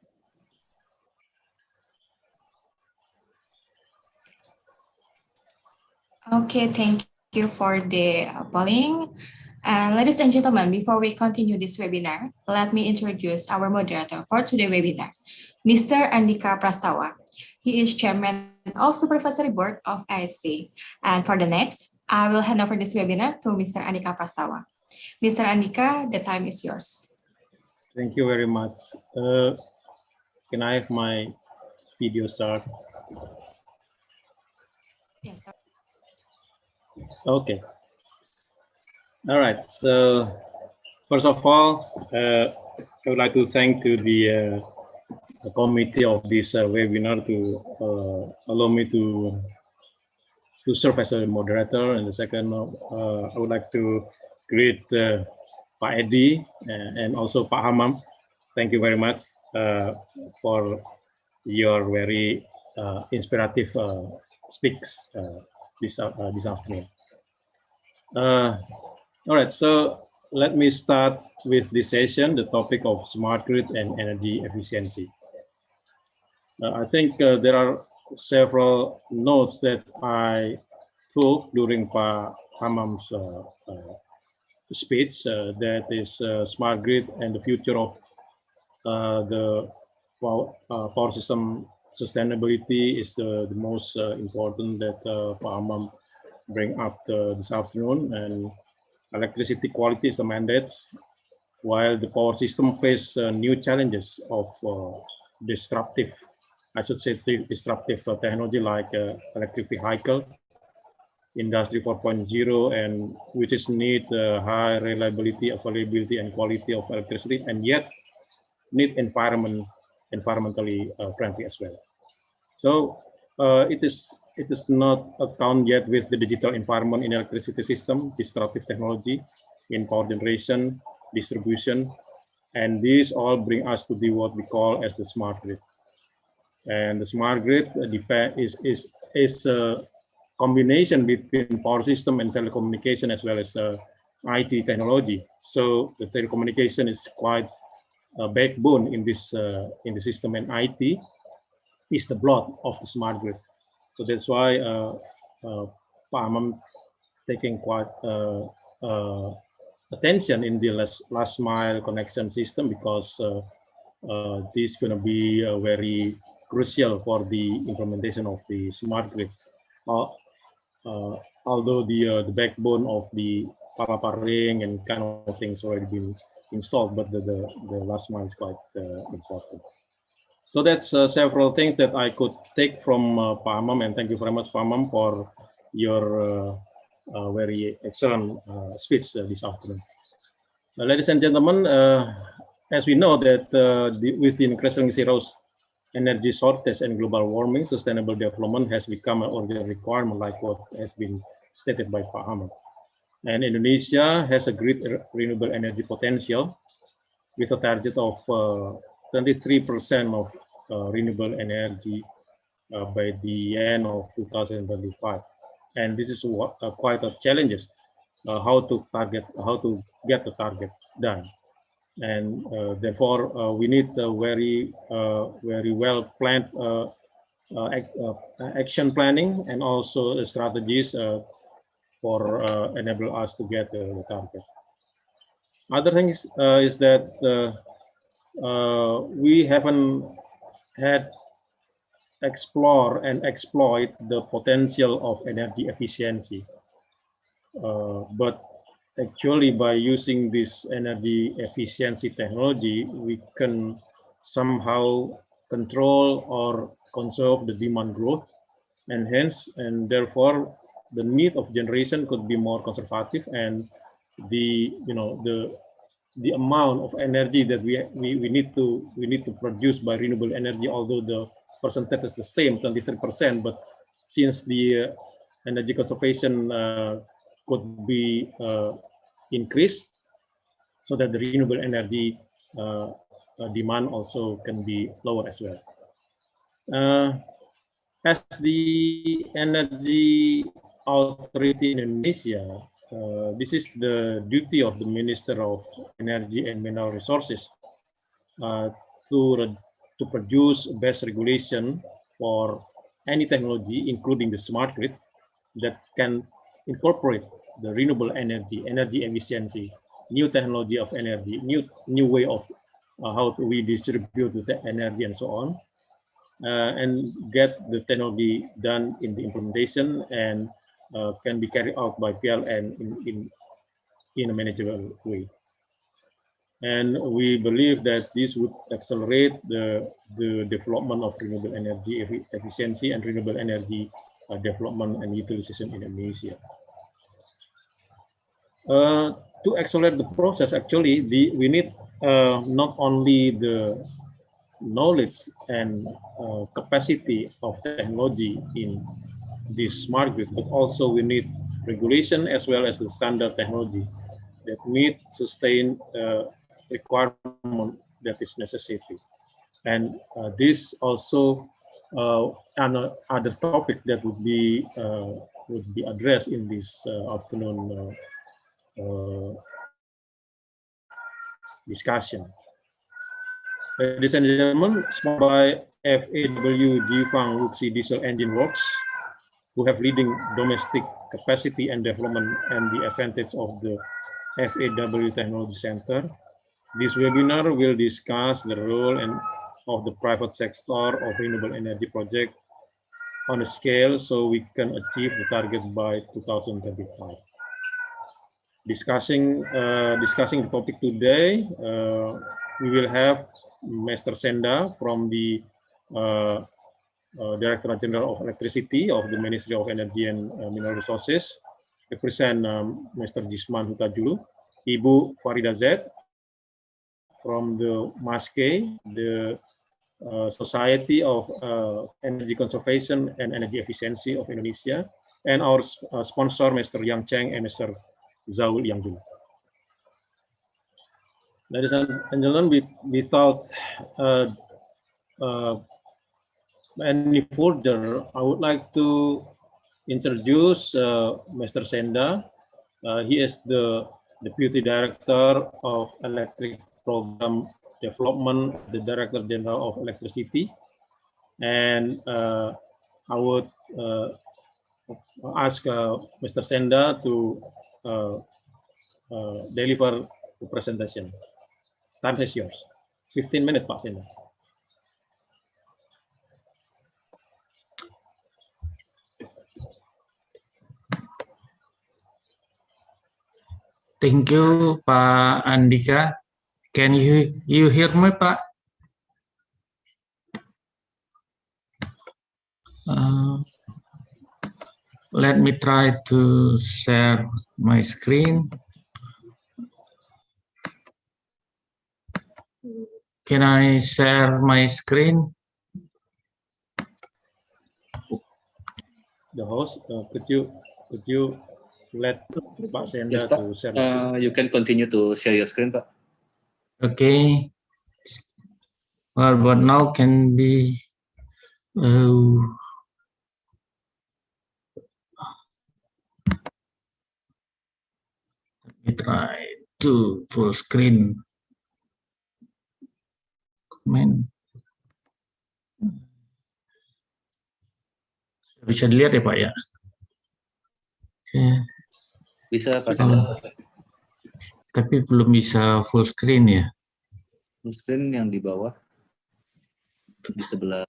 [SPEAKER 10] Okay, thank you for the polling. And ladies and gentlemen, before we continue this webinar, let me introduce our moderator for today's webinar, Mr. Andhika Prastawa. He is Chairman of Supervisory Board of AESI. And for the next, I will hand over this webinar to Mr. Andhika Prastawa. Mr. Andhika, the time is yours.
[SPEAKER 13] Thank you very much. Can I have my video start?
[SPEAKER 10] Yes.
[SPEAKER 13] Okay. All right. So first of all, I would like to thank to the committee of this webinar to allow me to serve as a moderator. And the second, I would like to greet Pak Edi and also Pak Hammam. Thank you very much for your very inspirative speaks this afternoon. All right, so let me start with this session, the topic of smart grid and energy efficiency. I think there are several notes that I took during Pak Hammam's speech, that is smart grid and the future of the power system sustainability is the most important that Pak Hammam bring up this afternoon, and electricity quality is a mandate, while the power system face new challenges of disruptive technology like electric vehicle, industry 4.0, and which is need high reliability, availability, and quality of electricity, and yet need environmentally friendly as well. So it is not account yet with the digital environment in electricity system, disruptive technology in power generation, distribution, and these all bring us to be what we call as the smart grid. And the smart grid is a combination between power system and telecommunication as well as IT technology. So the telecommunication is quite a backbone in this in the system, and IT is the blood of the smart grid. So that's why Hammam taking quite attention in the last mile connection system, because this is going to be very crucial for the implementation of the smart grid. Although the backbone of the palapa ring and kind of things already been installed, but the last mile is quite important. So that's several things that I could take from Hammam, and thank you very much, Hammam, for your very excellent speech this afternoon. Ladies and gentlemen, as we know that with the increasing zero's energy shortage and global warming, sustainable development has become an urgent requirement, like what has been stated by Pak Hammam. And Indonesia has a great renewable energy potential with a target of 23% of renewable energy by the end of 2025. And this is quite a challenge, how to get the target done. And therefore, we need a very well planned action planning, and also strategies for enable us to get the target. Other thing is that we haven't had explore and exploit the potential of energy efficiency, but actually by using this energy efficiency technology, we can somehow control or conserve the demand growth, and hence, and therefore, the need of generation could be more conservative, and the amount of energy that we need to produce by renewable energy, although the percentage is the same, 23%, but since the energy conservation could be increased, so that the renewable energy demand also can be lower as well. As the energy authority in Indonesia, this is the duty of the Minister of Energy and Mineral Resources to produce best regulation for any technology, including the smart grid, that can incorporate the renewable energy, energy efficiency, new technology of energy, new way of how we distribute the energy and so on, and get the technology done in the implementation, and can be carried out by PLN in a manageable way. And we believe that this would accelerate the development of renewable energy efficiency and renewable energy development and utilization in Indonesia. To accelerate the process, actually, we need not only the knowledge and capacity of technology in this smart grid, but also we need regulation as well as the standard technology that meet sustain requirement that is necessary. And this also another topic that would be addressed in this afternoon discussion. Ladies and gentlemen, sponsored by FAWDE Jifang Wuxi Diesel Engine Works, who have leading domestic capacity and development and the advantage of the FAWDE Technology Center. This webinar will discuss the role of the private sector of renewable energy project on a scale so we can achieve the target by 2025. Discussing the topic today, we will have Mr. Senda from the Directorate General of Electricity of the Ministry of Energy and Mineral Resources, represent Mr. Jisman Hutajulu, Ibu Farida Z from the MASKE, the Society of Energy Conservation and Energy Efficiency of Indonesia, and our sponsor, Mr. Yang Chen and Mr. Zhao Liangjun. Ladies and gentlemen, without any further, I would like to introduce Mr. Senda. He is the Deputy Director of Electric Program Development, the Director General of Electricity, and I would ask Mr. Senda to deliver the presentation. Time is yours. 15 minutes, Pak Senda.
[SPEAKER 14] Thank you, Pak Andhika. Can you hear me, Pak? Let me try to share my screen. Can I share my screen?
[SPEAKER 13] The host, could you let Pak Senda
[SPEAKER 15] Pak.
[SPEAKER 13] to share the screen?
[SPEAKER 15] You can continue to share your screen, Pak.
[SPEAKER 14] Okay. Well, but now can be. Let me try to full screen. Comment. Bisa dilihat ya, Pak ya? Oke.
[SPEAKER 15] Bisa, Pak.
[SPEAKER 14] Tapi belum bisa full screen ya?
[SPEAKER 15] Full screen yang di bawah, di sebelah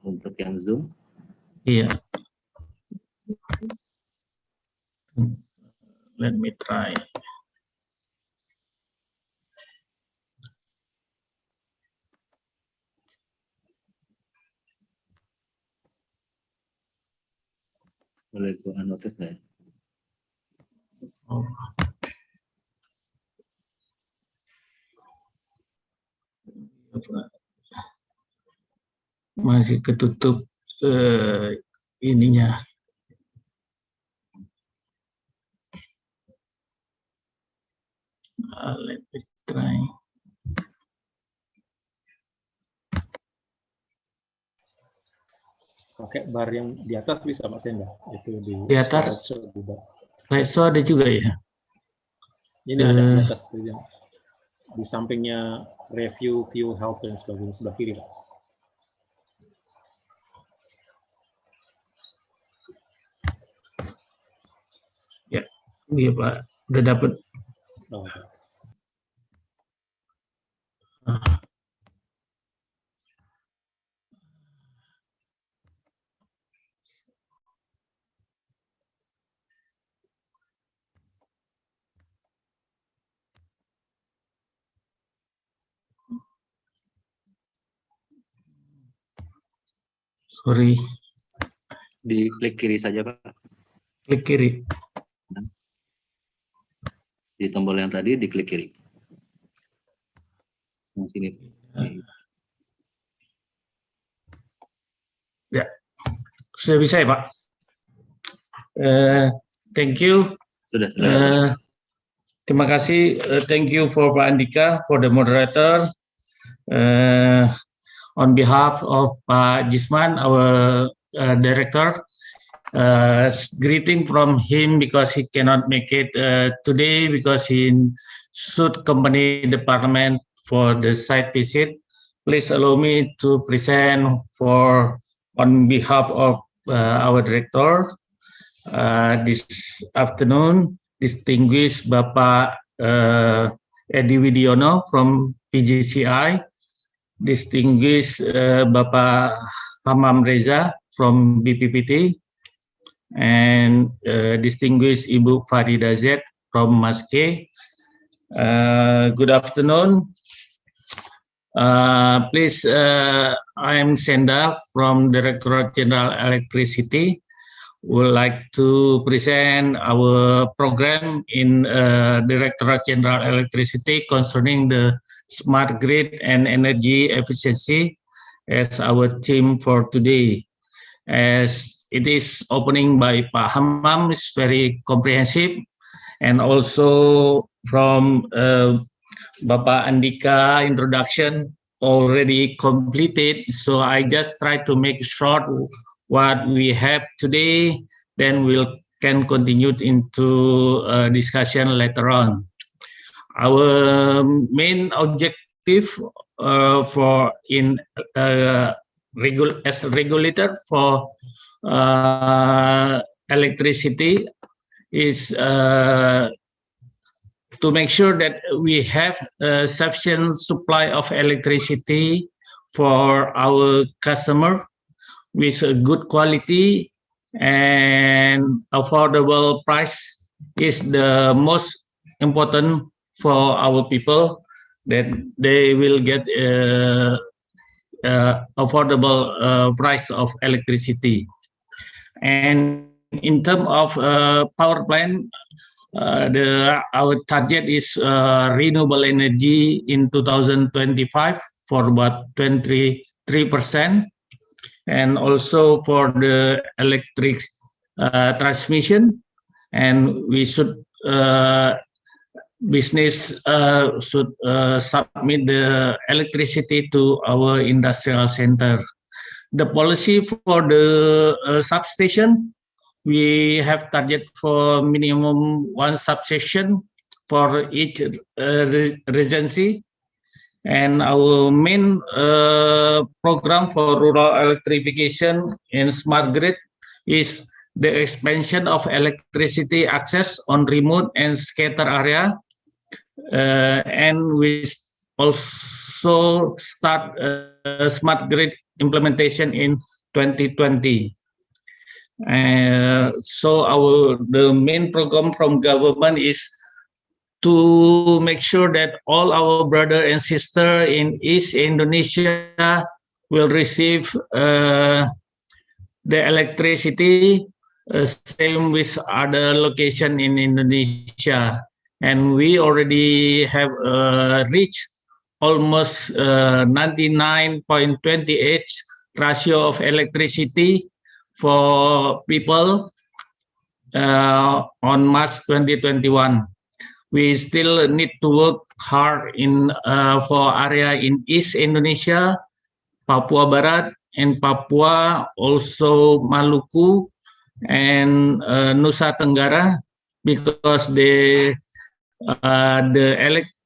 [SPEAKER 15] untuk yang Zoom.
[SPEAKER 14] Iya. Let me try.
[SPEAKER 15] Boleh gua anotis nggak ya?
[SPEAKER 14] Oh. Masih ketutup ininya. Let me try.
[SPEAKER 13] Pakai bar yang di atas bisa, Pak Senda. Itu
[SPEAKER 14] Di atas. Slideshow ada juga ya?
[SPEAKER 13] Ini ada di atas tuh, yang di sampingnya review, view, help dan sebagainya sebelah kiri, Pak.
[SPEAKER 14] Ya, iya Pak, udah dapat.
[SPEAKER 13] Oh.
[SPEAKER 14] Sorry.
[SPEAKER 15] Diklik kiri saja, Pak.
[SPEAKER 14] Klik kiri.
[SPEAKER 15] Di tombol yang tadi diklik kiri. Yang sini.
[SPEAKER 14] Ya, sudah bisa ya Pak. Thank you.
[SPEAKER 15] Sudah.
[SPEAKER 14] Terima kasih. Thank you for Pak Andhika, for the moderator. On behalf of Pak Jisman, our director, greeting from him because he cannot make it today because he should accompany the Parliament for the site visit. Please allow me to present on behalf of our director this afternoon, distinguished Bapak Widiono from PJCI, distinguished Bapak Hammam Riza from BPPT, and distinguished Ibu Farida Z from Maske. Good afternoon. Please, I'm Senda from Directorate General Electricity. Would like to present our program in Directorate General Electricity concerning the smart grid and energy efficiency as our theme for today. As it is opening by Pak Hammam, is very comprehensive, and also from Bapak Andhika introduction already completed. So I just try to make short what we have today, then we'll can continue into discussion later on. Our main objective for as a regulator for electricity is to make sure that we have a sufficient supply of electricity for our customer with a good quality and affordable price is the most important for our people, that they will get affordable price of electricity. And in terms of power plant, our target is renewable energy in 2025 for about 23%, and also for the electric transmission, and we should business should submit the electricity to our industrial center. The policy for the substation, we have target for minimum 1 substation for each regency, and our main program for rural electrification and smart grid is the expansion of electricity access on remote and scattered area, and we also start smart grid implementation in 2020. So the main program from government is to make sure that all our brother and sister in East Indonesia will receive the electricity same with other location in Indonesia, and we already have reached almost 99.28 ratio of electricity for people on March 2021. We still need to work hard in for area in East Indonesia, Papua Barat, and Papua, also Maluku and Nusa Tenggara, because the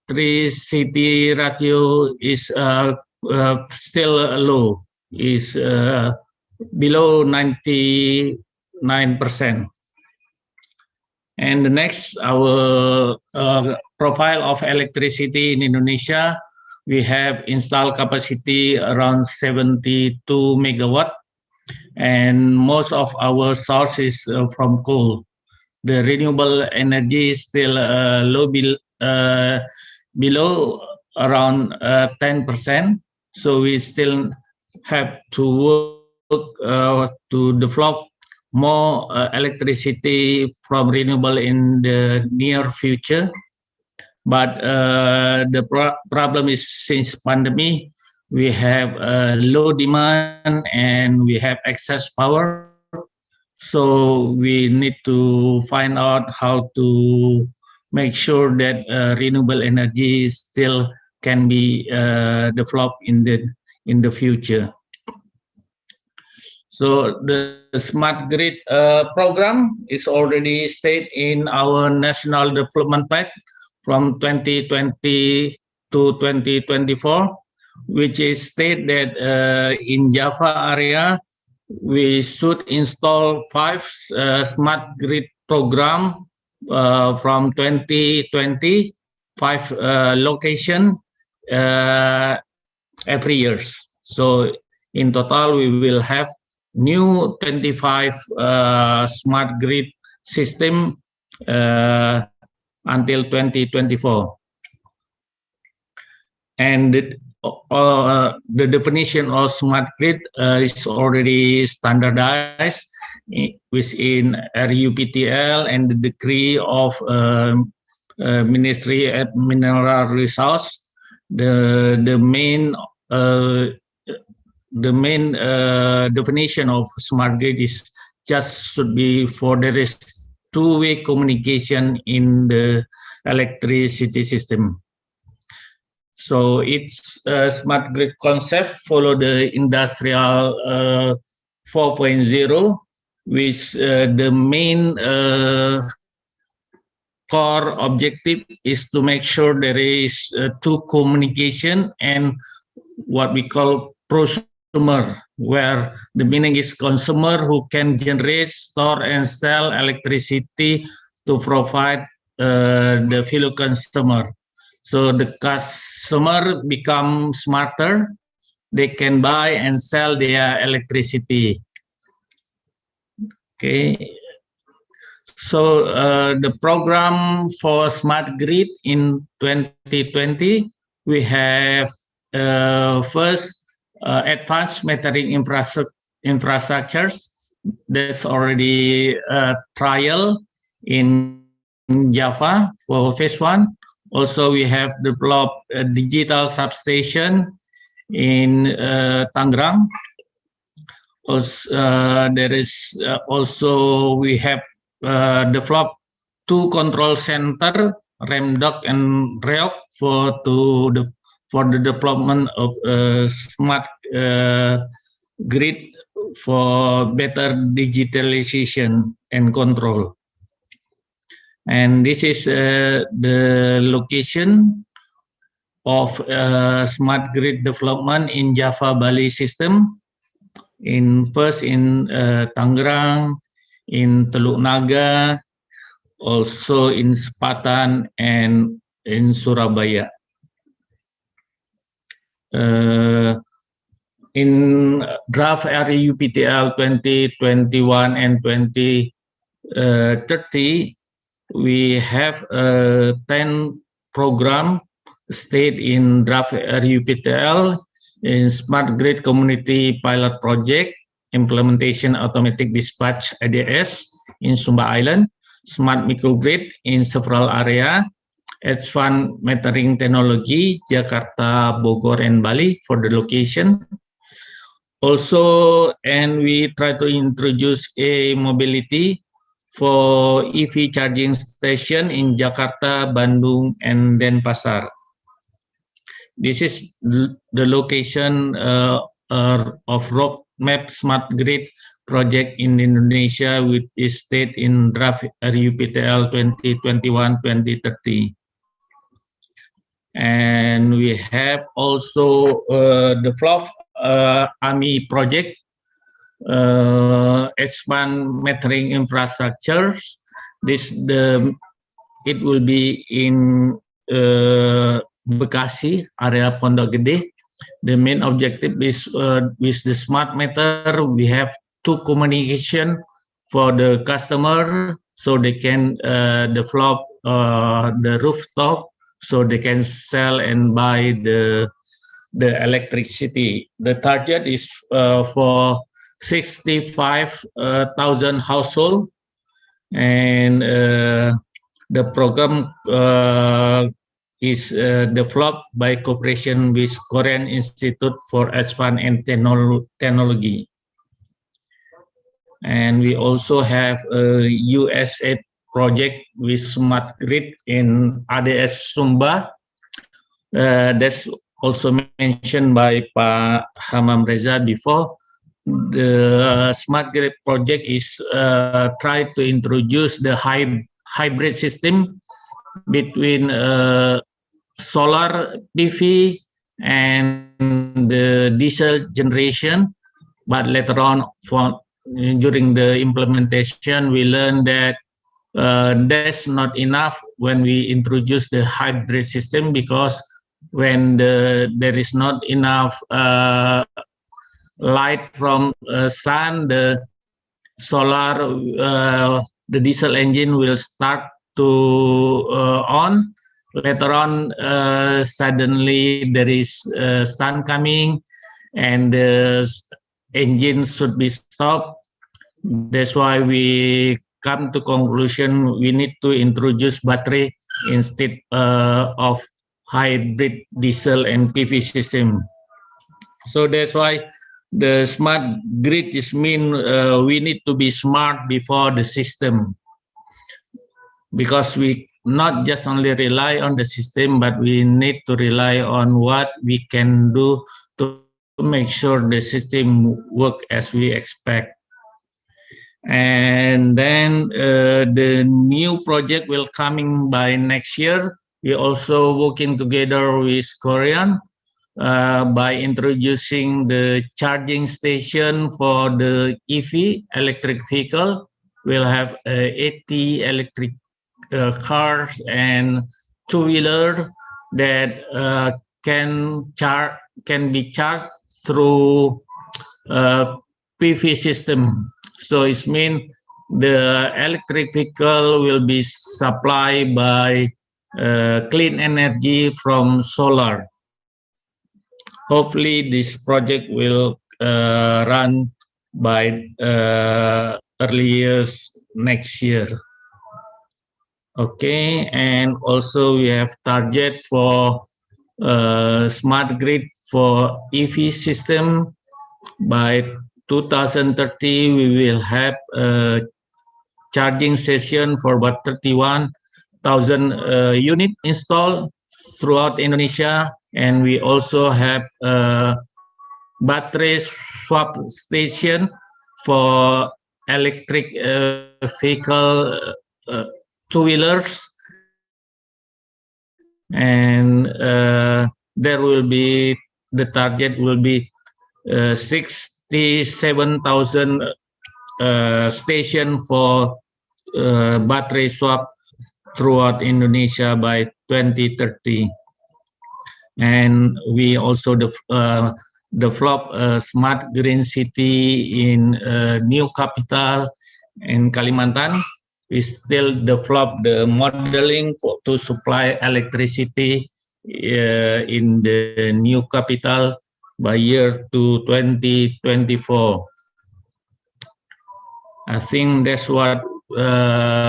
[SPEAKER 14] electricity ratio is still low, is below 99%. And the next, our profile of electricity in Indonesia, we have installed capacity around 72 megawatt, and most of our source is from coal. The renewable energy is still below around 10%, so we still have to work to develop more electricity from renewable in the near future. But the problem is, since pandemic, we have low demand and we have excess power. So we need to find out how to make sure that renewable energy still can be developed in the future. So the smart grid program is already stated in our national development plan from 2020 to 2024, which is stated that in Java area, we should install 5 smart grid program from 2020, 5 location every year. So in total, we will have new 25 smart grid system until 2024. And the definition of smart grid is already standardized within RUPTL and the decree of Ministry of Mineral Resource. The main the main definition of smart grid is just should be for there is two-way communication in the electricity system. So it's a smart grid concept follow the industrial 4.0, which the main core objective is to make sure there is two communication and what we call prosumer, where the meaning is consumer who can generate, store, and sell electricity to provide the fellow consumer. So the customer become smarter, they can buy and sell their electricity. Okay. So the program for smart grid in 2020, we have first advanced metering infrastructures. There's already a trial in Java for phase 1. Also, we have developed a digital substation in Tangerang. Also, there is also we have developed 2 control center, REMDOC and REOC, for the development of smart grid for better digitalization and control. And this is the location of smart grid development in Java Bali system. First in Tangerang, in Teluk Naga, also in Sepatan and in Surabaya. In draft RUPTL 2021 and 2030, we have a 10 program state in draft RUPTL in Smart Grid Community Pilot Project, Implementation Automatic Dispatch ADS in Sumba Island, Smart Microgrid in several area, advanced metering technology, Jakarta, Bogor, and Bali for the location. Also, and we try to introduce a mobility for EV charging station in Jakarta, Bandung, and Denpasar. This is the location of roadmap smart grid project in Indonesia, which is state in draft RUPTL 2021-2030. And we have also developed AMI project, expand metering infrastructures. It will be in Bekasi area Pondok Gede. The main objective is with the smart meter, we have 2 communication for the customer, so they can develop the rooftop, so they can sell and buy the electricity. The target is for 65,000 households, and the program is developed by cooperation with Korean Institute for Advanced and Technology. And we also have a USAID project with smart grid in ADS Sumba. That's also mentioned by Pak Hammam Riza before. The smart grid project is try to introduce the hybrid system between solar PV and the diesel generation, but later on during the implementation we learned that that's not enough when we introduce the hybrid system, because when there is not enough light from sun, the solar, the diesel engine will start to on. Later on, suddenly there is sun coming and the engine should be stopped. That's why we come to conclusion we need to introduce battery instead of hybrid diesel and PV system. So that's why the smart grid is mean we need to be smart before the system, because we not just only rely on the system, but we need to rely on what we can do to make sure the system work as we expect. And then the new project will coming by next year. We also working together with Korean by introducing the charging station for the EV, electric vehicle. We'll have 80 electric cars and two-wheeler that can be charged through PV system. So it means the electric vehicle will be supplied by clean energy from solar. Hopefully this project will run by earliest next year. Okay, and also we have target for smart grid for EV system. By 2030, we will have a charging session for about 31,000 unit installed throughout Indonesia, and we also have a battery swap station for electric vehicle two-wheelers, and there will be, the target will be 67,000 station for battery swap throughout Indonesia by 2030. And we also develop a smart green city in new capital in Kalimantan. We still develop the modeling to supply electricity in the new capital by year to 2024. I think that's what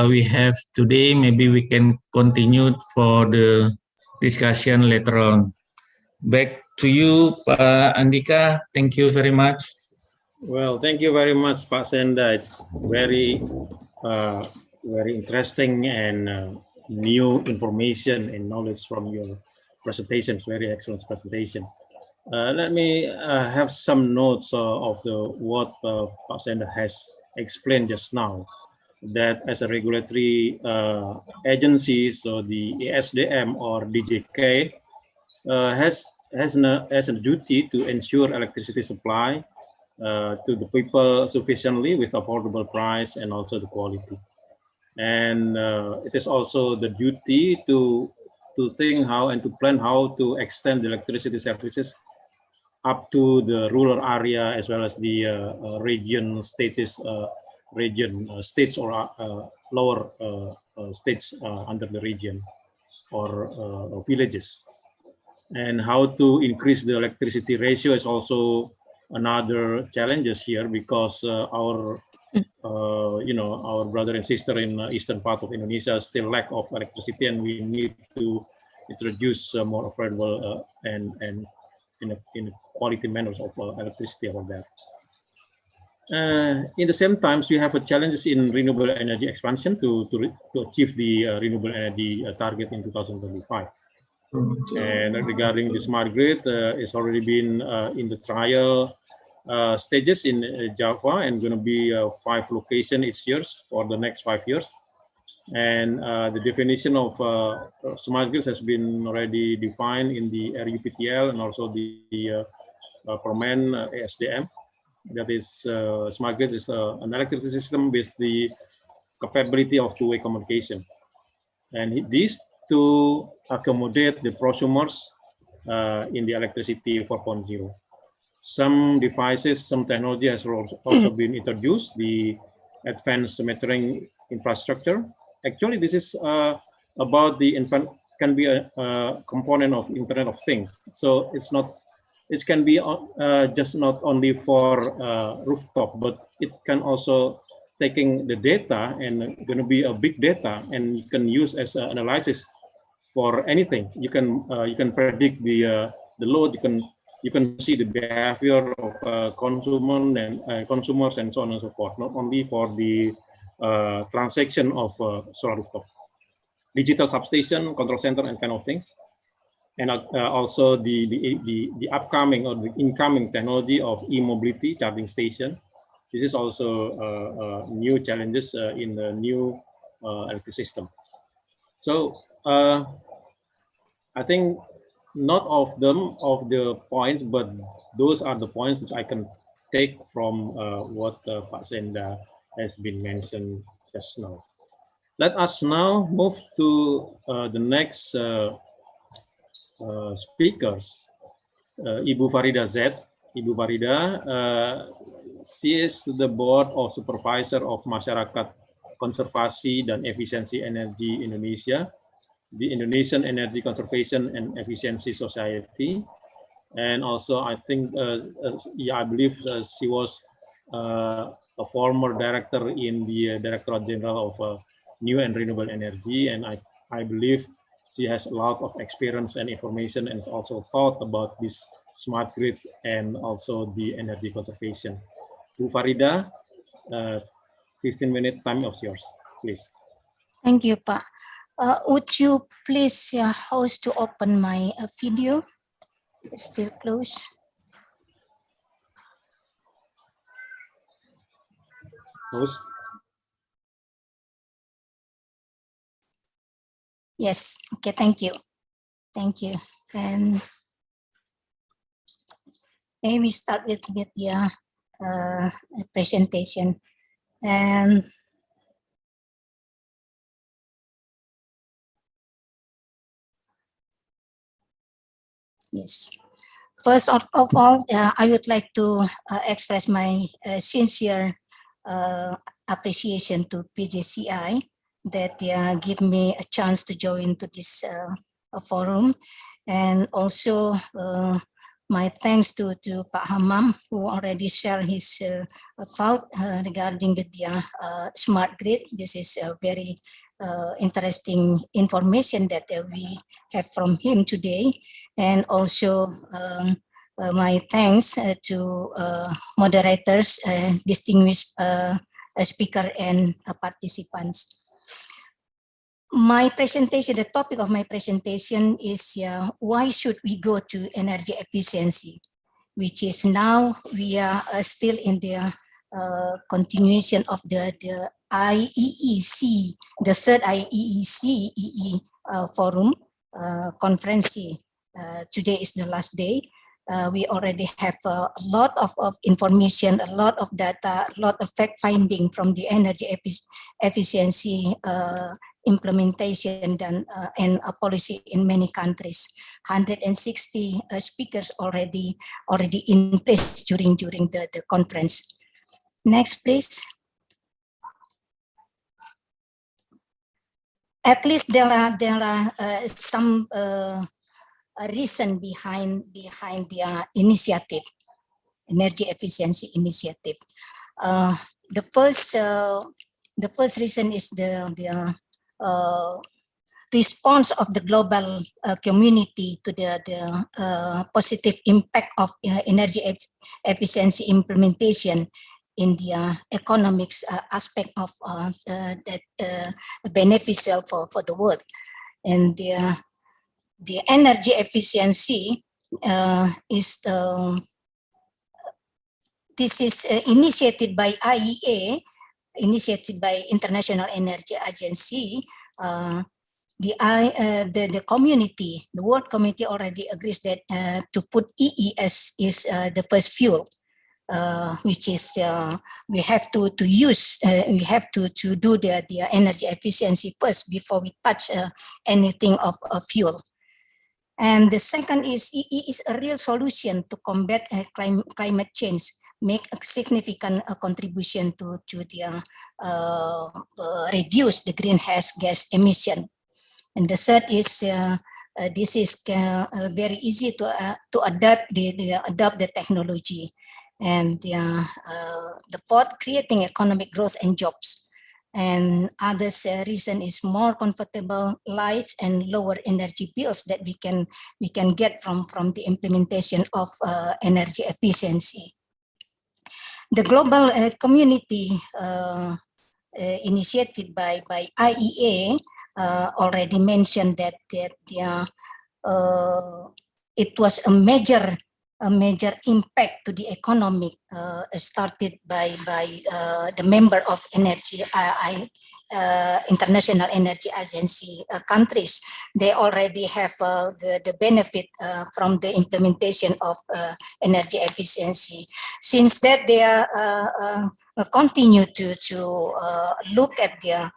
[SPEAKER 14] we have today. Maybe we can continue for the discussion later on. Back to you, Andhika. Thank you very much.
[SPEAKER 13] Well, thank you very much, Pak Senda. It's very interesting and new information and knowledge from your presentations. Very excellent presentation. Let me have some notes of what Pak Senda has explained just now. That as a regulatory agency, so the ESDM or DJK has a duty to ensure electricity supply to the people sufficiently with affordable price and also the quality. And it is also the duty to think how and to plan how to extend the electricity services up to the rural area as well as the states or lower states under the region or villages. And how to increase the electricity ratio is also another challenges here, because our our brother and sister in eastern part of Indonesia still lack of electricity, and we need to introduce more affordable and in a quality manner of electricity about that. In the same times, we have a challenges in renewable energy expansion to achieve the renewable energy target in 2025. And regarding the smart grid, it's already been in the trial stages in Java, and going to be 5 locations each year for the next 5 years. And the definition of smart grids has been already defined in the RUPTL and also the Permen ASDM. That is, smart grid is an electricity system with the capability of two-way communication. And this to accommodate the prosumers in the electricity 4.0. Some devices, some technology has also been introduced, the advanced metering infrastructure. Actually, this is about the can be a component of Internet of Things. So it's not, it can be just not only for rooftop, but it can also taking the data and going to be a big data, and you can use as analysis for anything. You can predict the load. you can see the behavior of consumers and so on and so forth, not only for the transaction of solar rooftop. Digital substation, control center, and kind of things. And also the upcoming or the incoming technology of e-mobility charging station. This is also new challenges in the new electric system. So I think not of the points, but those are the points that I can take from what Pak Senda has been mentioned just now. Let us now move to the next speakers. Ibu Farida Z. Ibu Farida, she is the board of supervisor of Masyarakat, Konservasi dan Efisiensi Energi Indonesia, the Indonesian Energy Conservation and Efficiency Society, and also I think, I believe she was a former director in the Directorate General of New and Renewable Energy, and I believe she has a lot of experience and information and also thought about this smart grid and also the energy conservation. Bu Farida, 15-minute time of yours, please.
[SPEAKER 16] Thank you, Pak. Would you please host to open my video? It's still closed.
[SPEAKER 13] Host.
[SPEAKER 16] Yes, okay, thank you. Thank you. And maybe start with the presentation. And yes, first of all, I would like to express my sincere appreciation to PJCI that give me a chance to join to this forum, and also my thanks to Pak Hammam, who already shared his thought regarding the smart grid. This is a very interesting information that we have from him today, and also my thanks to moderators, distinguished speaker, and participants. My presentation, the topic of my presentation is why should we go to energy efficiency, which is now we are still in the continuation of the IEEC, the third IEEC forum conference. Today is the last day. We already have a lot of information, a lot of data, a lot of fact finding from the energy efficiency implementation and a policy in many countries. 160 speakers already in place during the conference. Next, please. At least there are some reason behind the initiative, energy efficiency initiative. The first reason is the response of the global community to the positive impact of energy efficiency implementation in the economics aspect of that beneficial for the world. And the energy efficiency is this is initiated by IEA, initiated by International Energy Agency. The community, the world community already agrees that to put EES is the first fuel, which is we have to use, we have to do the energy efficiency first before we touch anything of fuel. And the second is EE is a real solution to combat climate change, make a significant contribution to the reduce the greenhouse gas emission. And the third is this is very easy to adapt the technology. And the fourth, creating economic growth and jobs. And others reason is more comfortable lives and lower energy bills that we can get from the implementation of energy efficiency. The global community initiated by IEA already mentioned that it was a major impact to the economic started by the member of energy International Energy Agency countries. They already have the benefit from the implementation of energy efficiency. Since that, they are continue to look at the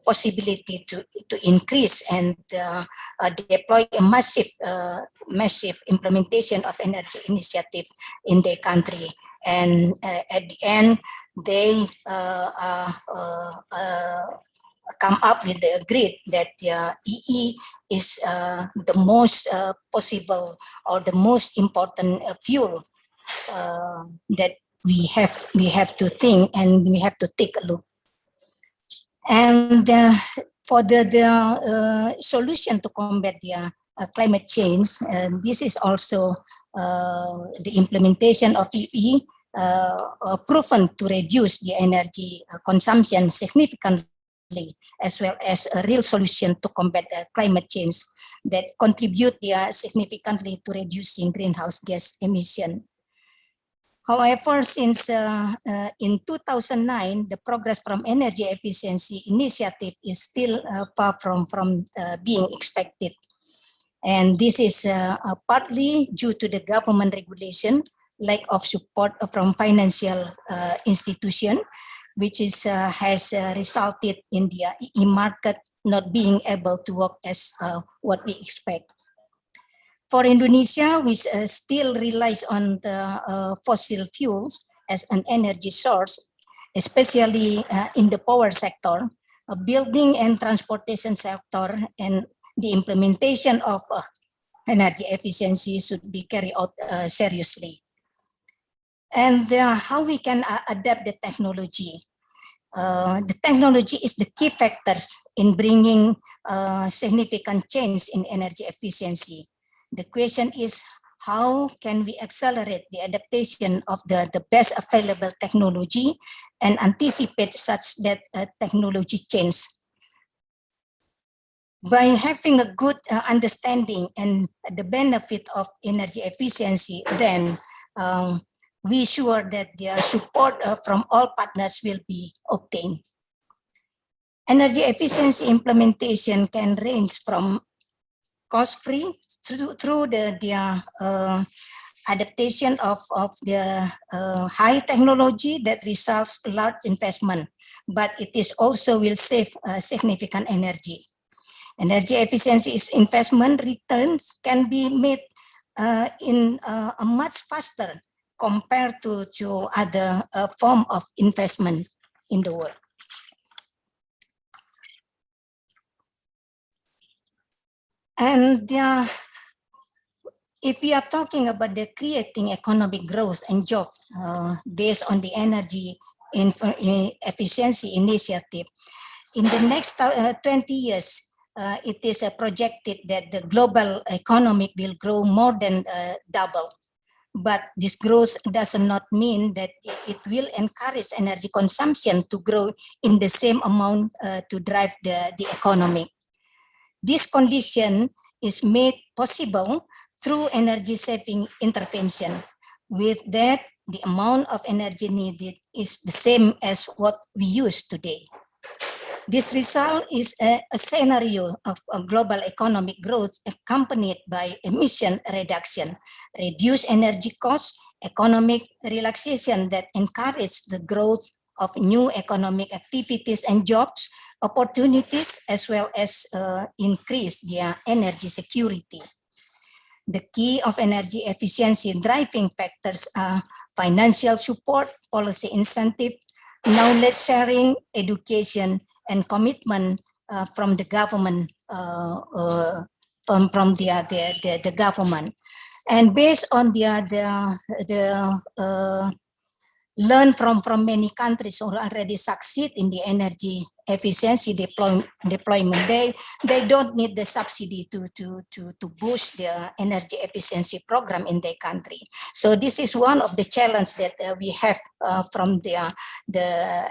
[SPEAKER 16] possibility to increase and deploy a massive implementation of energy initiative in their country. And at the end, they come up with the agreed that EE is the most possible or the most important fuel that we have to think and we have to take a look. And for the solution to combat the climate change, this is also the implementation of EE proven to reduce the energy consumption significantly, as well as a real solution to combat climate change that contribute significantly to reducing greenhouse gas emission. However, since in 2009, the progress from energy efficiency initiative is still far from being expected. And this is partly due to the government regulation, lack of support from financial institution, which is has resulted in the EE market not being able to work as what we expect. For Indonesia, which still relies on the fossil fuels as an energy source, especially in the power sector, building and transportation sector, and the implementation of energy efficiency should be carried out seriously. And how we can adapt the technology. The technology is the key factors in bringing significant change in energy efficiency. The question is, how can we accelerate the adaptation of the best available technology and anticipate such that technology change? By having a good understanding and the benefit of energy efficiency, then we sure that the support from all partners will be obtained. Energy efficiency implementation can range from cost-free through the adaptation of the high technology that results large investment, but it is also will save significant energy. Energy efficiency investment returns can be made in a much faster compared to other form of investment in the world. And if we are talking about the creating economic growth and jobs based on the energy efficiency initiative, in the next 20 years, it is projected that the global economy will grow more than double. But this growth does not mean that it will encourage energy consumption to grow in the same amount to drive the economy. This condition is made possible through energy saving intervention. With that, the amount of energy needed is the same as what we use today. This result is a scenario of a global economic growth accompanied by emission reduction, reduced energy costs, economic relaxation that encourage the growth of new economic activities and jobs, opportunities, as well as increase their energy security. The key of energy efficiency driving factors are financial support, policy incentive, knowledge sharing, education, and commitment from the government, from the government. And based on the learn from many countries who already succeed in the energy efficiency deployment. They don't need the subsidy to boost the energy efficiency program in their country. So this is one of the challenge that we have from the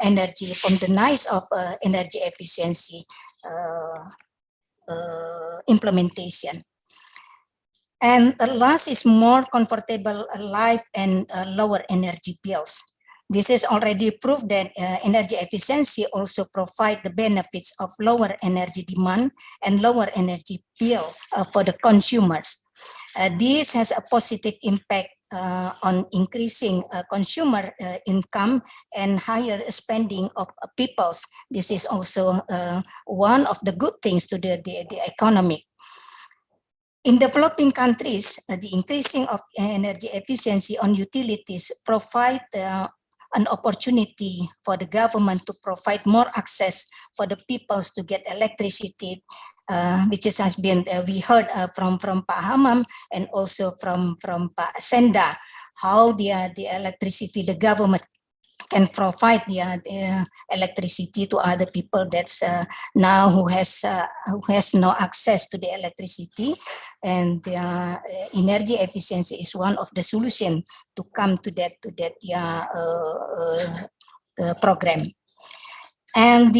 [SPEAKER 16] energy, from the NICE of energy efficiency implementation. And the last is more comfortable life and lower energy bills. This is already proved that energy efficiency also provide the benefits of lower energy demand and lower energy bill for the consumers. This has a positive impact on increasing consumer income and higher spending of peoples. This is also one of the good things to the economy. In developing countries, the increasing of energy efficiency on utilities provide an opportunity for the government to provide more access for the peoples to get electricity, which has been we heard from Pak Hammam and also from Pak Senda, how the electricity the government can provide the electricity to other people that's now who has no access to the electricity, and energy efficiency is one of the solution to come to that program. And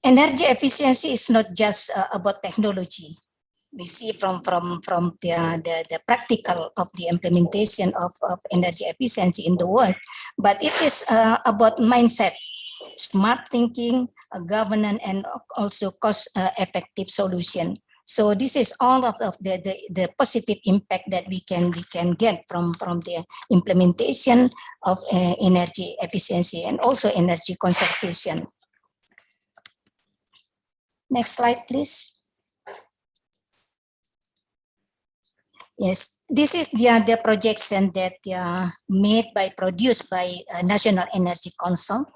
[SPEAKER 16] energy efficiency is not just about technology. We see from the practical of the implementation of energy efficiency in the world, but it is about mindset, smart thinking, governance, and also cost-effective solution. So this is all of the positive impact that we can get from the implementation of energy efficiency and also energy conservation. Next slide, please. Yes, this is the projection that produced by National Energy Council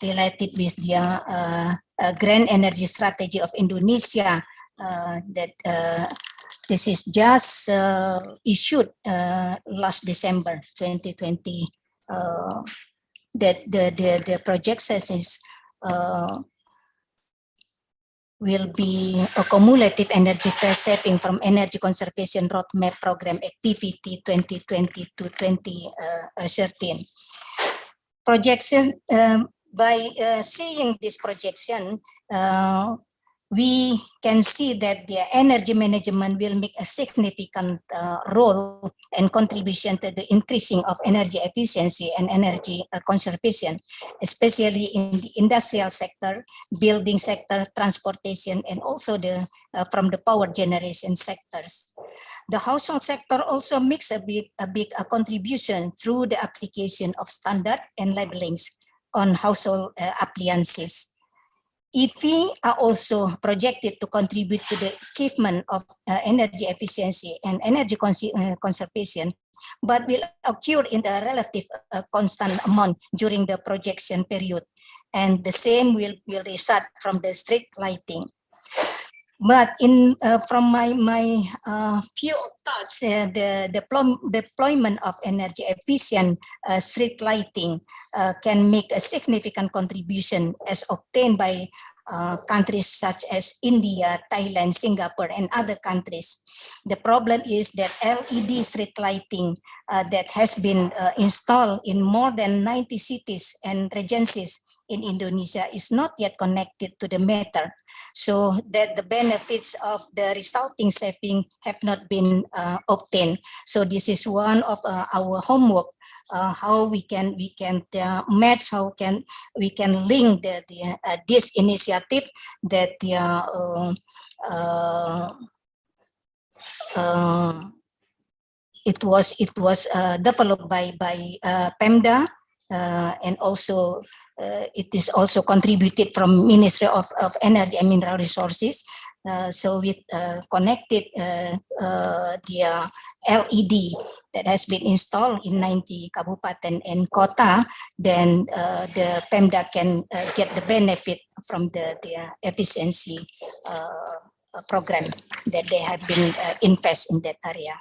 [SPEAKER 16] related with the Grand Energy Strategy of Indonesia. That this is just issued last December 2020. That the projections is will be a cumulative energy saving from energy conservation roadmap program activity 2020 to 2013. Projections, by seeing this projection, we can see that the energy management will make a significant role and contribution to the increasing of energy efficiency and energy conservation, especially in the industrial sector, building sector, transportation, and also from the power generation sectors. The household sector also makes a big contribution through the application of standard and labelings on household appliances. EV are also projected to contribute to the achievement of energy efficiency and energy conservation, but will occur in a relative constant amount during the projection period, and the same will result from the street lighting. But from my few thoughts, the deployment of energy efficient street lighting can make a significant contribution as obtained by countries such as India, Thailand, Singapore, and other countries. The problem is that LED street lighting that has been installed in more than 90 cities and regencies in Indonesia is not yet connected to the meter, so that the benefits of the resulting saving have not been obtained. So this is one of our homework, how we can match, how we can link this initiative that it was developed by Pemda, and also it is also contributed from Ministry of Energy and Mineral Resources. So we connected the LED that has been installed in 90 kabupaten and kota, then the Pemda can get the benefit from the efficiency program that they have been invest in that area.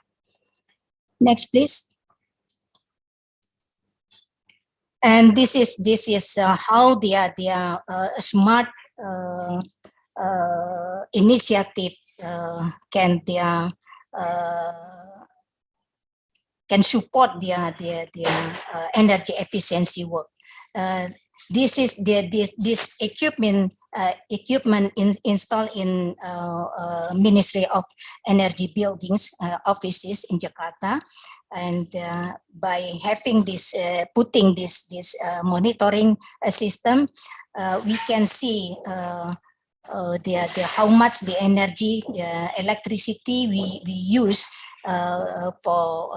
[SPEAKER 16] Next, please. And this is how their smart initiative can support their energy efficiency work. This is this equipment installed in Ministry of Energy buildings, offices in Jakarta, and by having this putting this monitoring system, we can see how much the energy, electricity we use for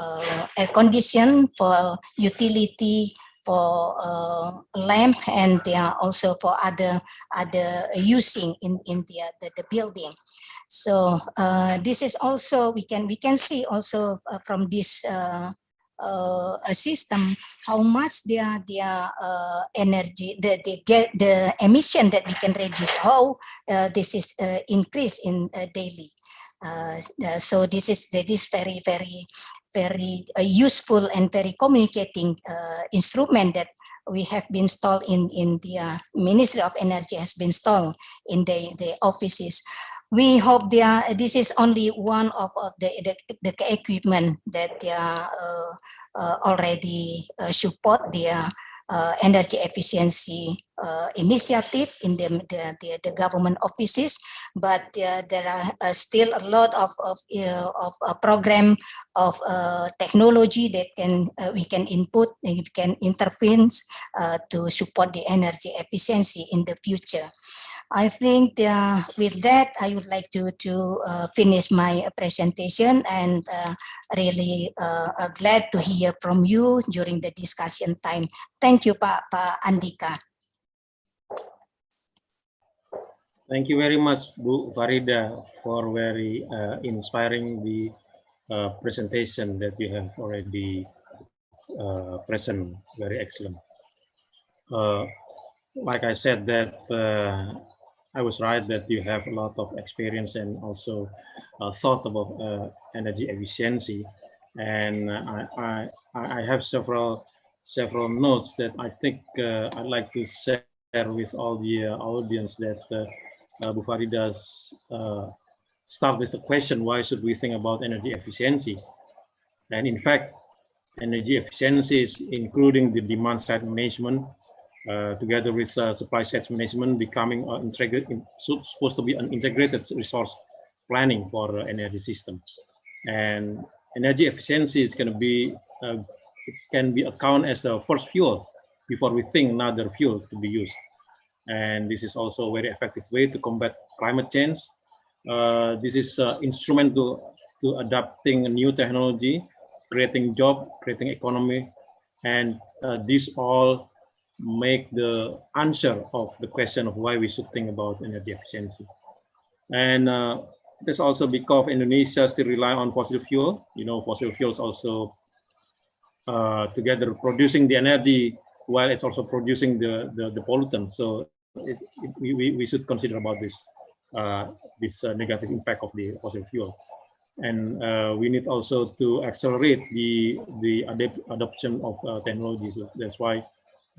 [SPEAKER 16] air condition, for utility, for lamp, and also for other using in the building. So this is also we can see also from this system how much their energy, the emission that we can reduce, how this is increased in daily. So this is very useful and very communicating instrument that we have been installed in the Ministry of Energy, has been installed in the offices. We hope this is only one of the equipment that already support the energy efficiency initiative in the government offices, but there are still a lot of program of technology that we can input, and we can intervene to support the energy efficiency in the future. I think with that, I would like to finish my presentation, and really glad to hear from you during the discussion time. Thank you, Pak Andhika.
[SPEAKER 13] Thank you very much, Bu Farida, for very inspiring the presentation that you have already present. Very excellent. Like I said, that I was right that you have a lot of experience and also thought about energy efficiency, and I have several notes that I think I'd like to share with all the audience. That Bu Farida start with the question, why should we think about energy efficiency? And in fact, energy efficiency is including the demand side management, together with supply side management, becoming supposed to be an integrated resource planning for energy system. And energy efficiency is going to be, it can be accounted as the first fuel before we think another fuel to be used. And this is also a very effective way to combat climate change. This is instrumental to adapting a new technology, creating job, creating economy, and this all make the answer of the question of why we should think about energy efficiency. And this also because Indonesia still rely on fossil fuel. You know, fossil fuels also together producing the energy while it's also producing the pollutant. So we should consider about this negative impact of the fossil fuel. And we need also to accelerate the adoption of technologies. So that's why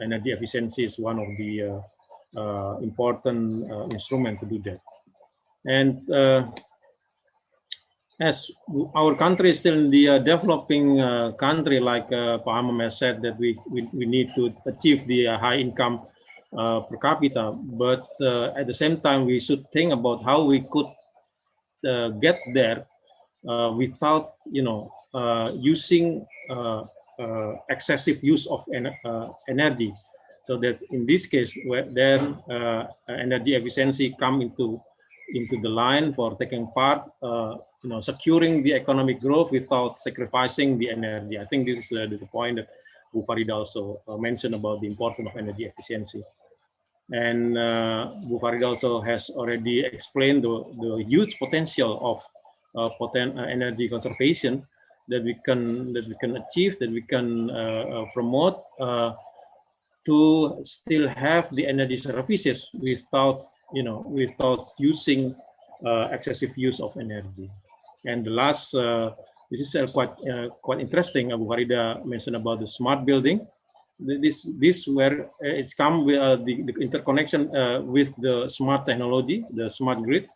[SPEAKER 13] energy efficiency is one of the important instruments to do that. And as our country is still in the developing country, like Pak Hammam has said, that we need to achieve the high income per capita, but at the same time we should think about how we could get there without, using excessive use of energy. So that in this case, then energy efficiency come into the line for taking part, securing the economic growth without sacrificing the energy. I think this is the point that Bu Farida also mentioned about the importance of energy efficiency. And Bu Farida also has already explained the huge potential of energy conservation that we can achieve, that we can promote to still have the energy services without using excessive use of energy. And the last, this is quite interesting. Bu Farida mentioned about the smart building. this where it's come with the interconnection with the smart technology, the smart grid,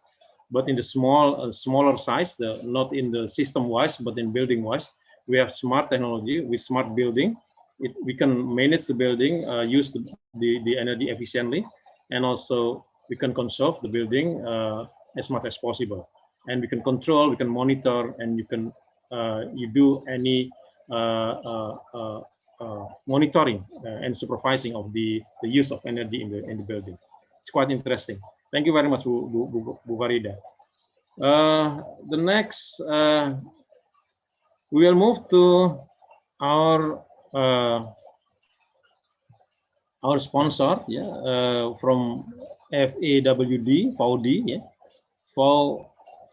[SPEAKER 13] but in the smaller size, not in the system wise, but in building wise. We have smart technology with smart building. We can manage the building, use the energy efficiently, and also we can conserve the building as much as possible. And we can control, we can monitor, and you do any monitoring and supervising of the use of energy in the building. It's quite interesting. Thank you very much, Bu Farida. The next, we will move to our sponsor, from FAWDE,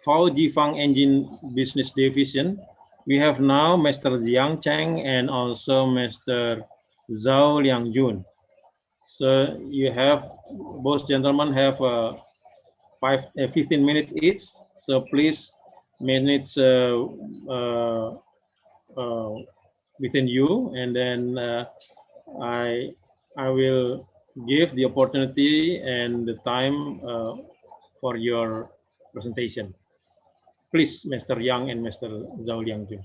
[SPEAKER 13] FAWDE Fang Engine Business Division. We have now Mr. Chen and also Mr. Zhao Liangjun. So you have, both gentlemen have 15 minutes each. So please manage within you, and then I will give the opportunity and the time for your presentation. Please, Mr. Yang and Mr. Zhao Liangjun.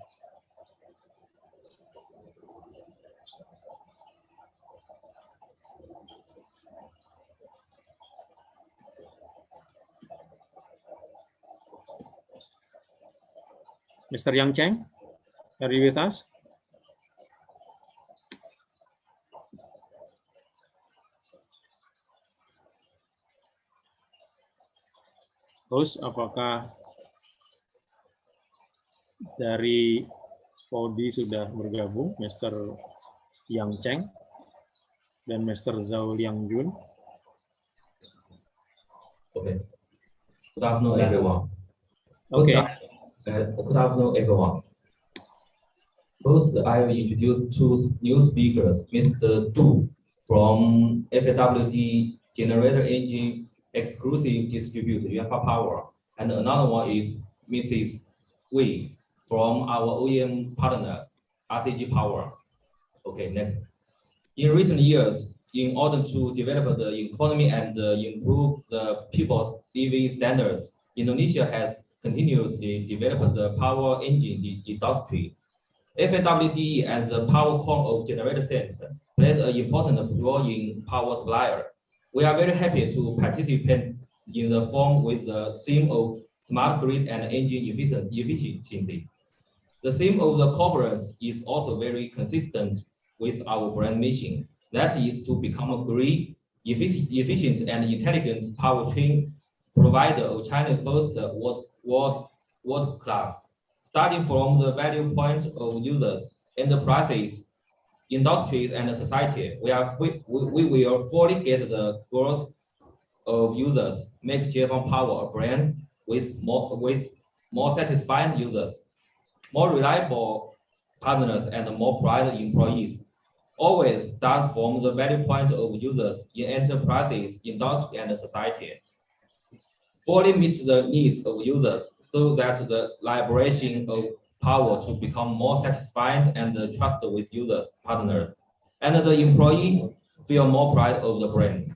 [SPEAKER 13] Mr. Yang Chen, are you with us? Host, apakah dari FAWDE sudah bergabung, Mr. Yang Chen dan Mr. Zhao Liangjun?
[SPEAKER 17] Okay. Good afternoon, everyone.
[SPEAKER 13] Okay.
[SPEAKER 17] Good afternoon, everyone. First, I will introduce two new speakers, Mr. Du from FAWDE Generator Engine Exclusive Distributor, Yuanfa Power, and another one is Mrs. Wei from our OEM partner, RCG Power. Okay, next. In recent years, in order to develop the economy and improve the people's living standards, Indonesia has continuously developed the power engine industry. FAWDE, as a power core of generator sets, plays an important role in power supplier. We are very happy to participate in the forum with the theme of smart grid and engine efficiency. The theme of the conference is also very consistent with our brand mission. That is to become a green, efficient, and intelligent powertrain provider of China's first world class. Starting from the value point of users, enterprises, industries, and society, we will fully get the growth of users, make Jifang Power a brand with more satisfied users, more reliable partners, and more proud employees. Always start from the value point of users in enterprises, industry, and society. Fully meet the needs of users so that the liberation of power to become more satisfied and trust with users, partners, and the employees feel more pride of the brand.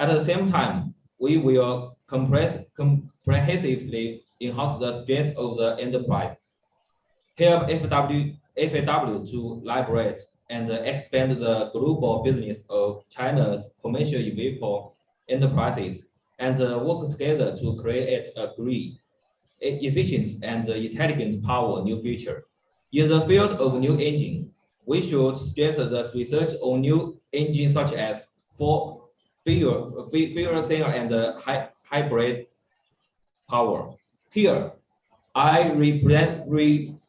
[SPEAKER 17] At the same time, we will comprehensively enhance the strength of the enterprise, help FAW to liberate and expand the global business of China's commercial vehicle enterprises, and work together to create a green, efficient, and intelligent power new future. In the field of new engine, we should strengthen the research on new engines such as fuel cell and hybrid power. Here, I represent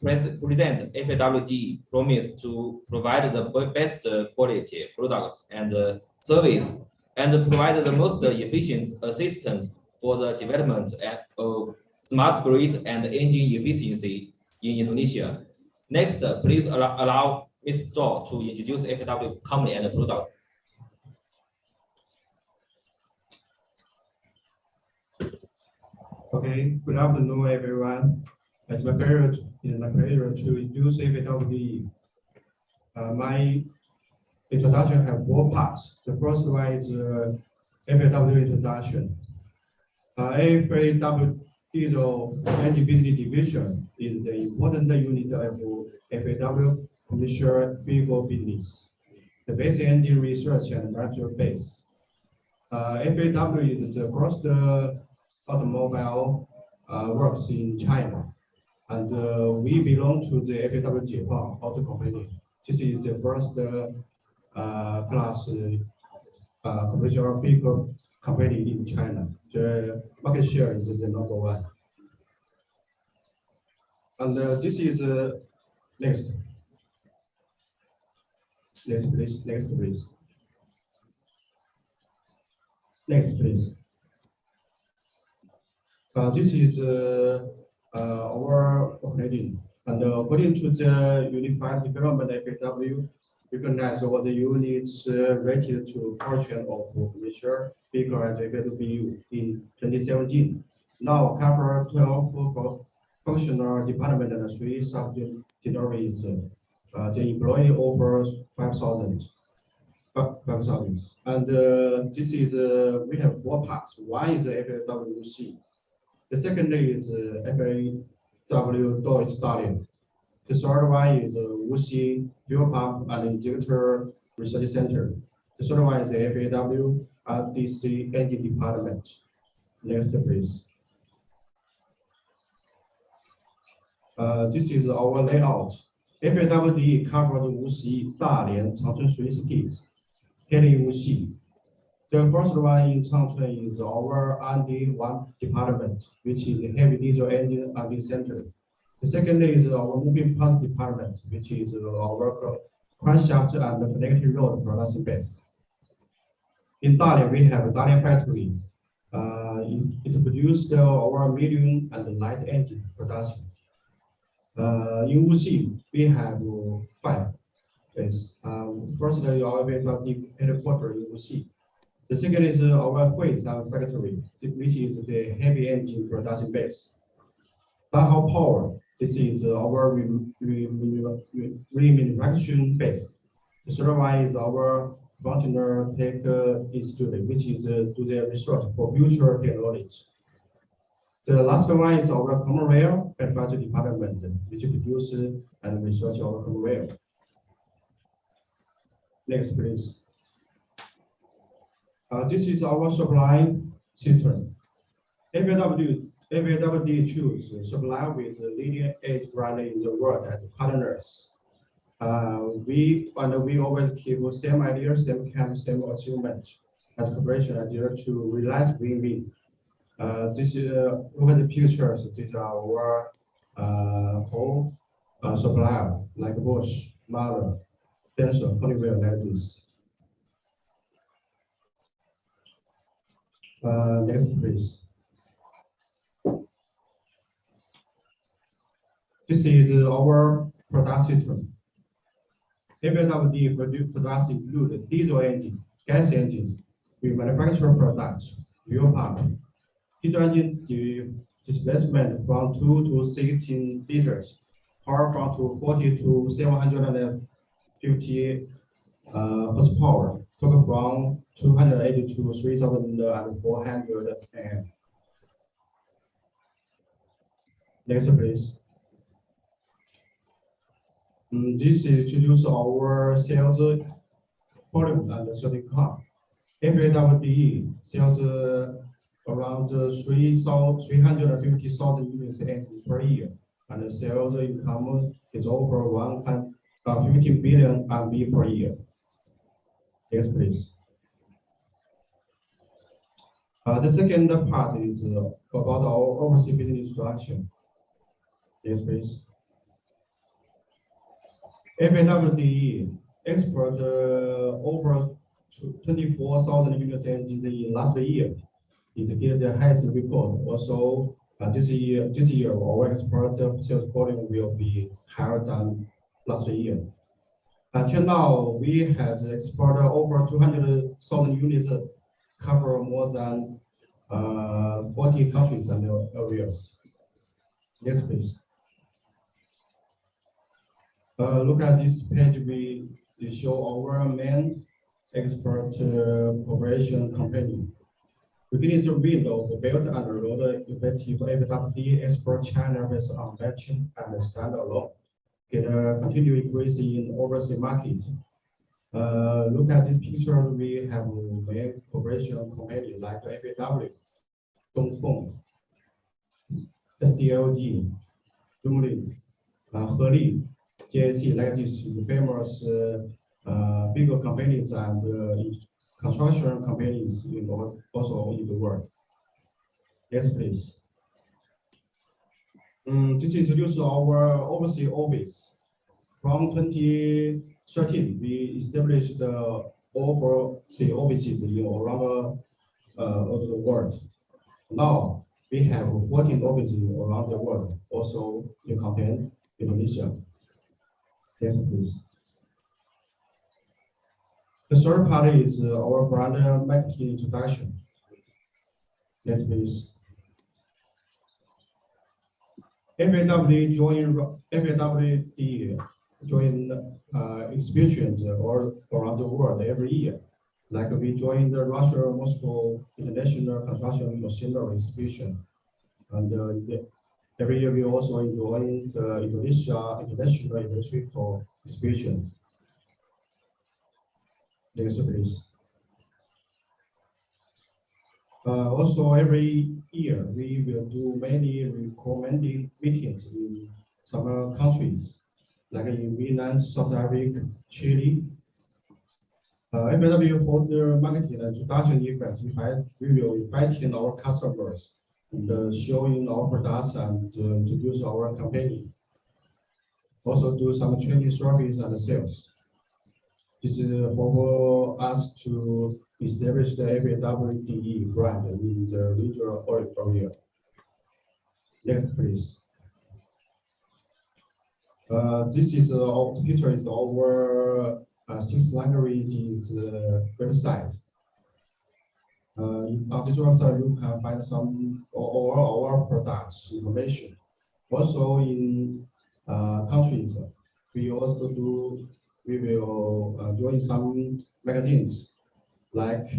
[SPEAKER 17] FAWDE promise to provide the best quality products and service, and provide the most efficient assistance for the development of smart grid and engine efficiency in Indonesia. Next, please allow Ms. Zhao to introduce FAW company and product.
[SPEAKER 18] Okay, good afternoon, everyone. It's my pleasure to introduce FAWDE. My introduction have 4 parts. The first one is FAW introduction. FAW Diesel Engine Business Division is the important unit of FAW commercial vehicle business. The basic engine research and management base. FAW is the first automobile works in China, and we belong to the FAW Jisman Auto Company. This is the first class commercial vehicle company in China. The market share is the number 1. And this is next. Next, please. Next, please. Next, please. This is our operating. And according to the Unified Development FAW, recognize all the units related to portion of commercial vehicle as FAW in 2017. Now cover 12 functional department and 3 subsidiaries. The employee over 5,000. And this is we have 4 parts. One is FAWC. The second is FAW door study. The third one is WUXI fuel pump and injector research center. The third one is FAW RDC engine department. Next, please. This is our layout. FAWD covers WUXI, Dalian, Changchun 3 cities. Heading WUXI. The first one in Changchun is our RD1 department, which is the heavy diesel engine R&D center. The second is our moving parts department, which is our crankshaft and connecting rod production base. In Dalian, we have Dalian factory. It produced our medium and light engine production. In WUXI, we have 5 bases. Firstly, our headquarters in WUXI. The second is our Huizang factory, which is the heavy engine production base. Dahao Power, this is our remanufacturing base. The third one is our Frontier Tech Institute, which is do the research for future technology. The last one is our common rail manufacturing department, which produces and research our common rail. Next, please. This is our supply system. FAWD choose supply with leading edge brand in the world as partners. We always keep same idea, same camp, same achievement as cooperation idea to realize win-win. This look at the pictures. These are our whole supplier like Bosch, Mahler, Denso, Honeywell, like this. Next, please. This is our product system. FAWD products include diesel engine, gas engine. We manufacture products, fuel pump, diesel engine displacement from 2 to 16 liters, power from 240 to 750 horsepower, torque from 280 to 3,400 amp. Next, please. This introduces our sales volume and selling cost. FAWD sells around 350,000 units per year, and the sales income is over 150 billion RMB per year. Yes, please. The second part is about our overseas business structure. Yes, please. FAWD export over 24,000 units engines in last year. It is the highest record. Also, this year our export sales volume will be higher than last year. Until now, we have exported over 200,000 units, cover more than 40 countries and areas. Yes, please. Look at this page. to show our main export cooperation company. Beginning the window for build and road effective FAWDE export China based on matching and standalone. Continue increasing in overseas market. Look at this picture. We have main cooperation company like FAW, Dongfeng, SDLG, Zhongli, Heli, JAC, like this famous bigger companies and construction companies also in the world. Yes, please. This introduces our overseas office. From 2013, we established the overseas offices in around the world. Now we have 14 offices around the world, also in content Indonesia. Yes, please. The third part is our brand marketing introduction. Yes, please. FAWDE join exhibitions all around the world every year. Like we join the Russia Moscow International Construction Machinery Exhibition, and every year we also join the Indonesia International Electrical Exhibition. Next, please. Also, every year we will do many recommending meetings in some countries, like in Vietnam, South Africa, Chile. FAW for the marketing and introduction events, we will invite our customers and showing our products and introduce our company. Also do some training service and sales. This is for us to establish the FAWDE brand in the regional area. Next, please. This is picture is our 6 languages website. On this website, you can find some all our products information. Also in countries, we will join some magazines like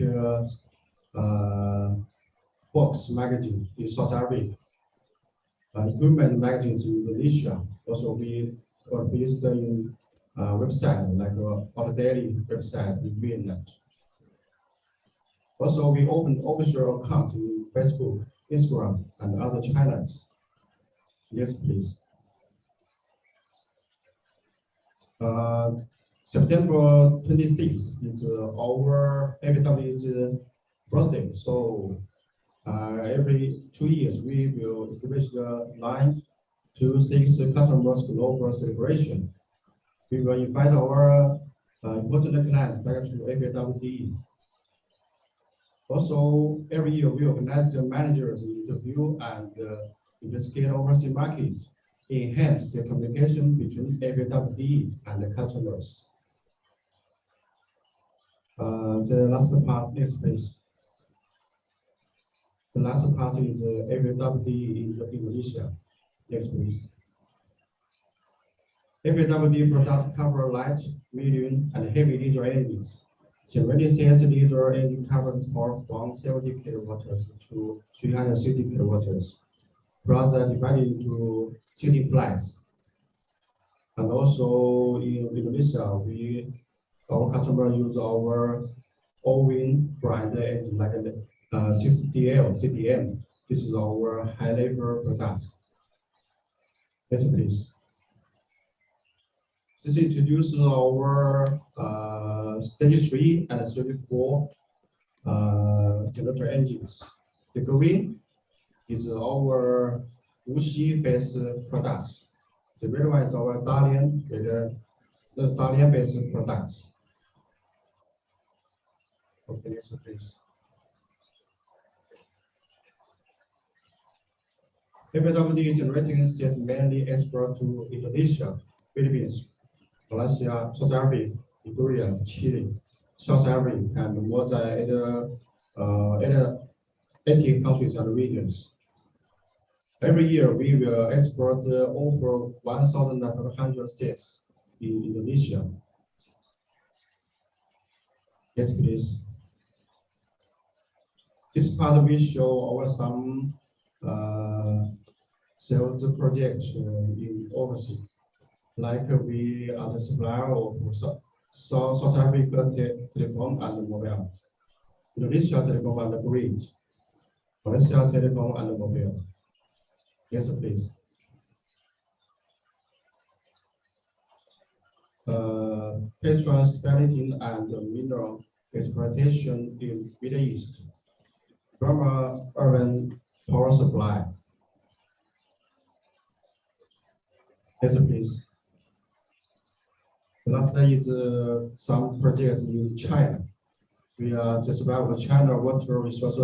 [SPEAKER 18] Fox magazine in South Africa, Equipment magazines in Indonesia. Also, we are based in website like our daily website in Vietnam. Also, we open official account in Facebook, Instagram, and other channels. Yes, please. September 26th is our FAWDE's birthday. So every 2 years we will establish the 9 to 6 customers global celebration. We will invite our important clients back to FAWDE. Also, every year we organize the managers interview and investigate overseas market, enhance the communication between FAWDE and the customers. The last part, next please. The last part is FAWDE in Indonesia. Next please. FAWDE products cover light, medium, and heavy diesel engines. Generating CS diesel engine covers power from 70 kilowatts to 360 kilowatts. Products are divided into 16 plants. And also in Indonesia, our customers use our all-win brand engine like 6DL, CDM. This is our high-level products. Yes, please. This introduces our stage 3 and stage 4 generator engines. The green is our Wuxi-based products. The red one is our Dalian-based products. Okay, next please. FAWDE generating set mainly export to Indonesia, Philippines, Malaysia, South Africa, Korea, Chile, South Africa, and more than 80 countries and regions. Every year, we will export over 1,500 sets in Indonesia. Yes, please. This part we show our some sales projects in overseas. Like we are the supplier of South Africa Telecom and Mobile, Indonesia Telecom and Grid, Malaysia Telecom and Mobile. Yes, please. Petrol spelling and mineral exploitation in Middle East. Burma urban power supply. Yes, please. The last is some projects in China. We are just about China water resource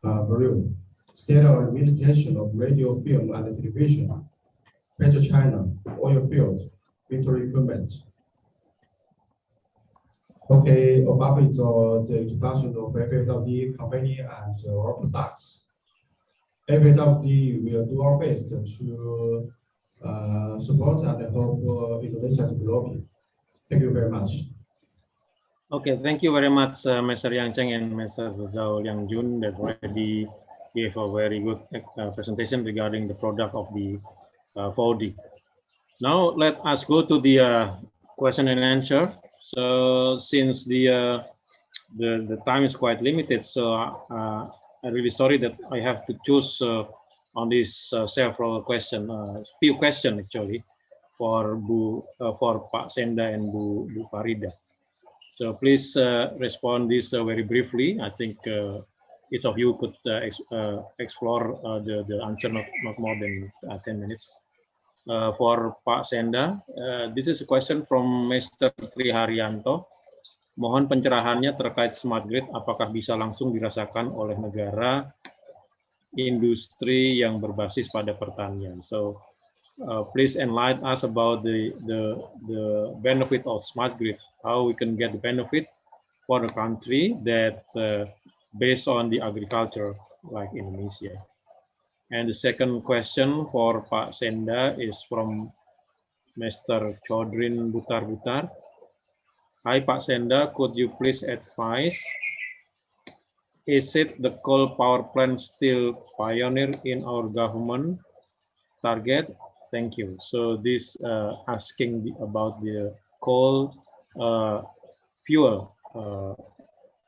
[SPEAKER 18] value, state of limitation of radio, film, and television, PetroChina, oil field, military equipment. Okay, above is the introduction of FAWDE company and our products. FAWDE will do our best to support and help Indonesia to develop. Thank you very much.
[SPEAKER 13] Okay, thank you very much, Mr. Yang Chen and Mr. Zhao Liangjun, that already gave a very good presentation regarding the product of the FAWDE. Now let us go to the question and answer. So since the time is quite limited, so I'm really sorry that I have to choose on this several questions, few questions actually, for Pak Senda and Bu Farida. So please respond this very briefly. I think each of you could explore the answer not more than 10 minutes. For Pak Senda, this is a question from Mr. Triharyanto. Mohon pencerahannya terkait smart grid, apakah bisa langsung dirasakan oleh negara industri yang berbasis pada pertanian. So please enlighten us about the benefit of smart grid, how we can get the benefit for the country that based on the agriculture like Indonesia. And the second question for Pak Senda is from Mr. Chodrin Butar-Butar. Hi Pak Senda, could you please advise, is it the coal power plant still pioneer in our government target? Thank you. So this asking about the coal fuel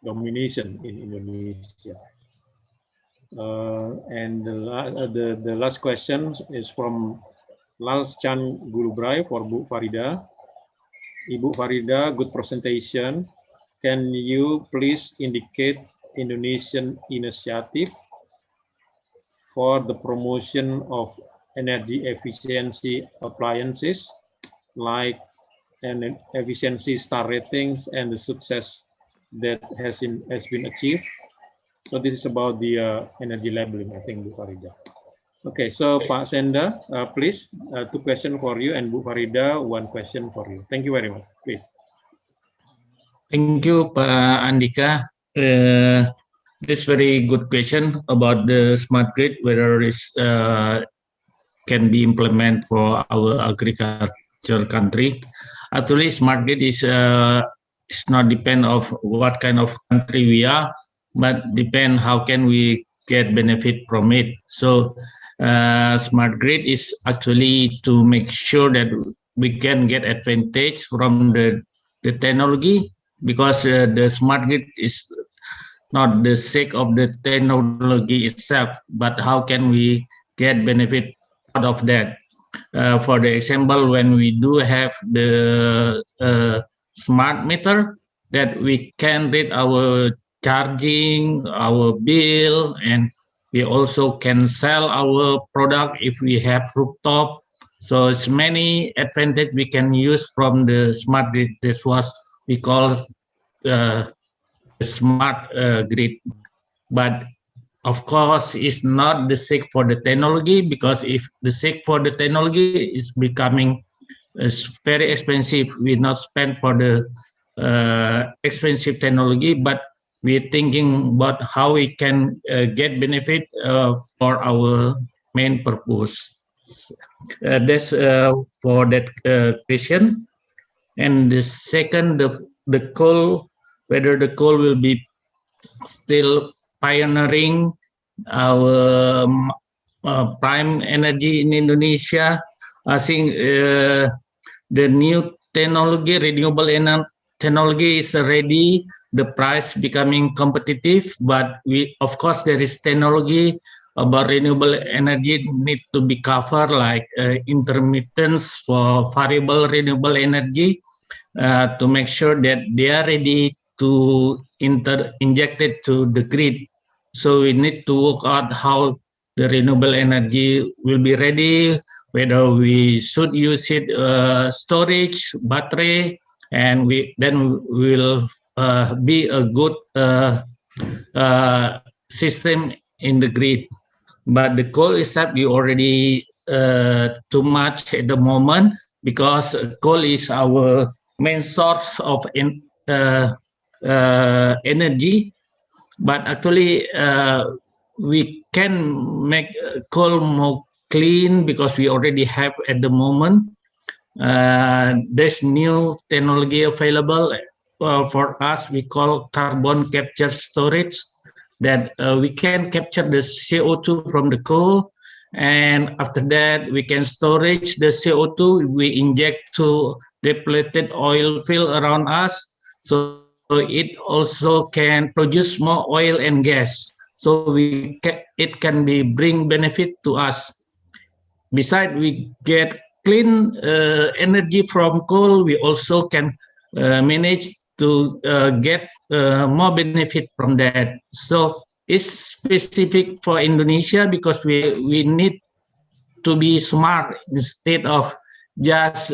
[SPEAKER 13] domination in Indonesia. And the last question is from Lalchan Gulubrai for Bu Farida. Ibu Farida, good presentation. Can you please indicate Indonesian initiative for the promotion of energy efficiency appliances like an efficiency star ratings and the success that has been achieved? So this is about the energy labeling, I think, Bu Farida. Okay, so Pak Senda, please, 2 questions for you, and Bu Farida, 1 question for you. Thank you very much, please.
[SPEAKER 14] Thank you, Pak Andhika. This very good question about the smart grid, whether it can be implemented for our agriculture country. Actually, smart grid is not depend of what kind of country we are, but depend how can we get benefit from it. So smart grid is actually to make sure that we can get advantage from the technology, because the smart grid is not the sake of the technology itself, but how can we get benefit out of that. For the example, when we do have the smart meter, that we can read our charging, our bill, and we also can sell our product if we have rooftop. So it's many advantage we can use from the smart grid. This was we call smart grid. But of course, it's not the sake for the technology, because if the sake for the technology is becoming very expensive, we not spend for the expensive technology, but we're thinking about how we can get benefit for our main purpose. That's for that question. And the second, the coal whether the coal will be still pioneering our prime energy in Indonesia. I think the new technology, renewable technology is ready, the price becoming competitive, but of course there is technology about renewable energy need to be covered, like intermittence for variable renewable energy, to make sure that they are ready to inject it to the grid. So we need to work out how the renewable energy will be ready, whether we should use it storage, battery, and then will be a good system in the grid. But the coal itself, we already too much at the moment, because coal is our main source of energy. But actually, we can make coal more clean because we already have at the moment. There's new technology available for us. We call carbon capture storage, that we can capture the CO2 from the coal, and after that we can storage the CO2. We inject to depleted oil field around us, so it also can produce more oil and gas. So it can bring benefit to us. Besides, we get clean energy from coal. We also can manage to get more benefit from that. So it's specific for Indonesia, because we need to be smart instead of just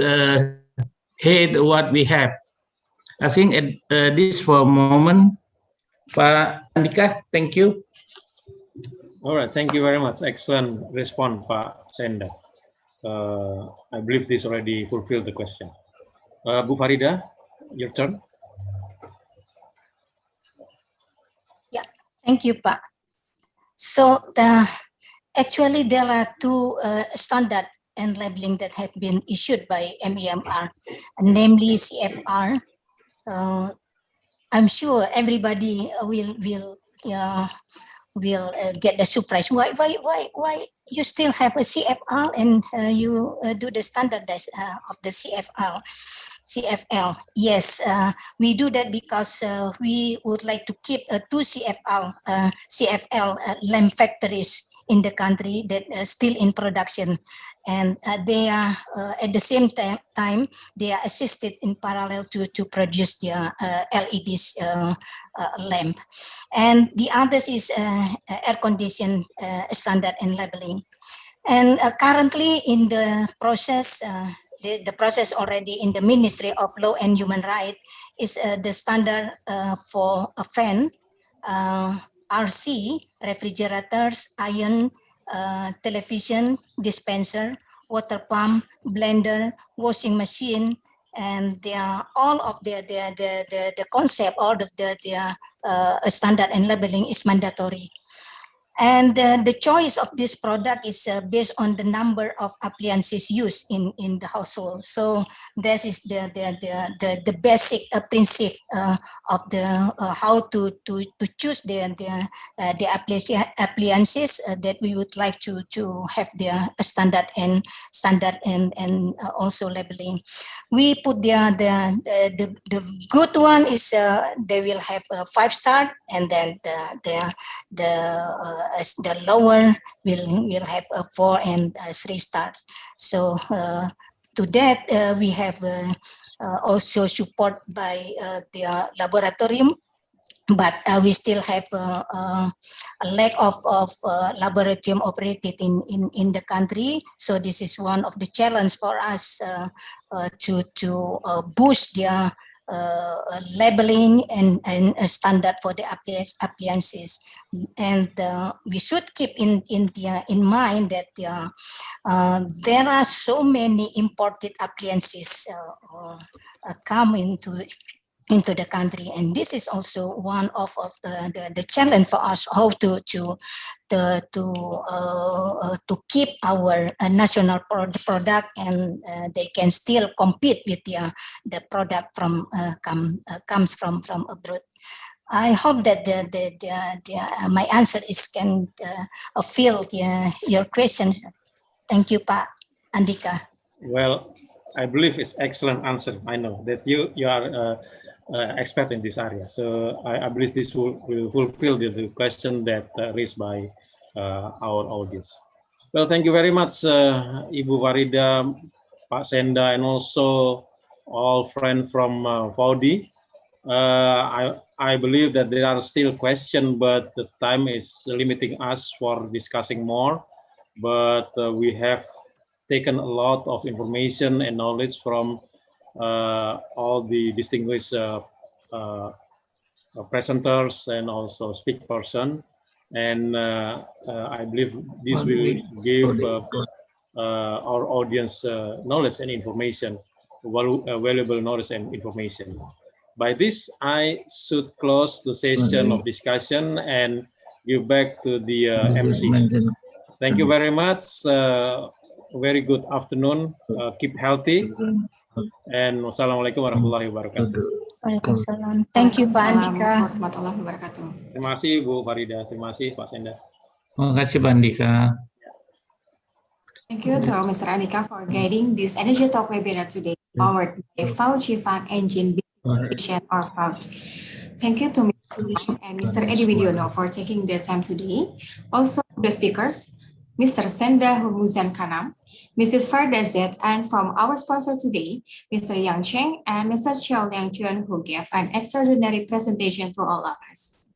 [SPEAKER 14] hate what we have. I think at this for a moment, Pak Andhika, thank you.
[SPEAKER 13] All right, thank you very much. Excellent response, Pak Senda. I believe this already fulfilled the question. Bu Farida, your turn.
[SPEAKER 16] Yeah, thank you, Pak. So actually there are two standard and labeling that have been issued by MEMR, namely CFR. I'm sure everybody will get the surprise. Why you still have a CFR and you do the standardize of the CFL? Yes, we do that because we would like to keep two CFL lamp factories in the country that are still in production, and they are at the same time they are assisted in parallel to produce their LEDs lamp, and the others is air condition standard and labeling. And currently in the process, the process already in the Ministry of Law and Human Rights is the standard for a fan, RC, refrigerators, iron, television, dispenser, water pump, blender, washing machine, and they are all of the concept, all of the standard and labeling is mandatory. And the choice of this product is based on the number of appliances used in the household. So this is the basic principle of the how to choose the appliances that we would like to have their standard and also labeling. We put the good one is they will have a 5-star, and then the lower will have a 4 and 3 stars. So to that we have also support by the laboratorium, but we still have a lack of laboratorium operated in the country. So this is one of the challenge for us to boost their labeling and a standard for the appliances. And we should keep in mind that there are so many imported appliances come into the country, and this is also one of the challenge for us, how to keep our national product, and they can still compete with the product from comes from abroad. I hope that my answer can fill your question. Thank you, Pak Andhika.
[SPEAKER 13] Well, I believe it's excellent answer. I know that you are expert in this area, so I believe this will fulfill the question that raised by our audience. Well, thank you very much, Ibu Farida, Pak Senda, and also all friends from FAWDE. I believe that there are still questions, but the time is limiting us for discussing more. But we have taken a lot of information and knowledge from all the distinguished presenters and also speak person. And I believe this will give our audience knowledge and information, valuable knowledge and information. By this, I should close the session of discussion and give back to the MC. Thank you very much. Very good afternoon. Keep healthy. And wassalamualaikum warahmatullahi wabarakatuh.
[SPEAKER 16] Waalaikumsalam. Thank you, Pak Andhika.
[SPEAKER 13] Terima kasih, Bu Farida. Terima kasih, Pak Senda.
[SPEAKER 14] Terima kasih, Pak Andhika.
[SPEAKER 10] Thank you to Mr. Andhika for guiding this Energy Talk webinar today, powered by FAWDE Engine or FAWDE. Thank you to Mr. and Mr. Widiono for taking the time today. Also, the speakers, Mr. Senda Humuzan Kanam, Mrs. Farida Z, and from our sponsor today, Mr. Chen and Mr. Zhao Liangjun, who gave an extraordinary presentation to all of us.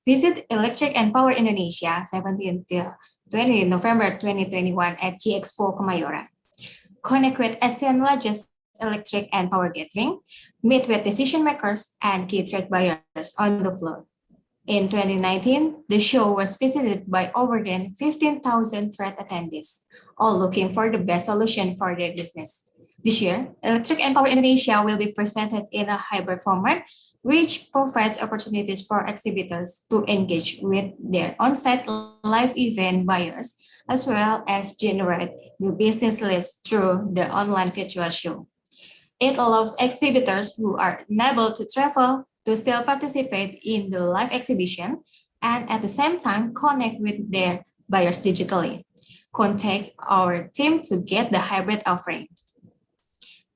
[SPEAKER 10] Visit Electric and Power Indonesia 17 till 20 November 2021 at G-Expo Kemayoran. Connect with ASEAN largest electric and power gathering, meet with decision makers and key trade buyers on the floor. In 2019, the show was visited by over than 15,000 trade attendees, all looking for the best solution for their business. This year, Electric and Power Indonesia will be presented in a hybrid format, which provides opportunities for exhibitors to engage with their on-site live event buyers, as well as generate new business leads through the online virtual show. It allows exhibitors who are unable to travel to still participate in the live exhibition and at the same time connect with their buyers digitally. Contact our team to get the hybrid offering.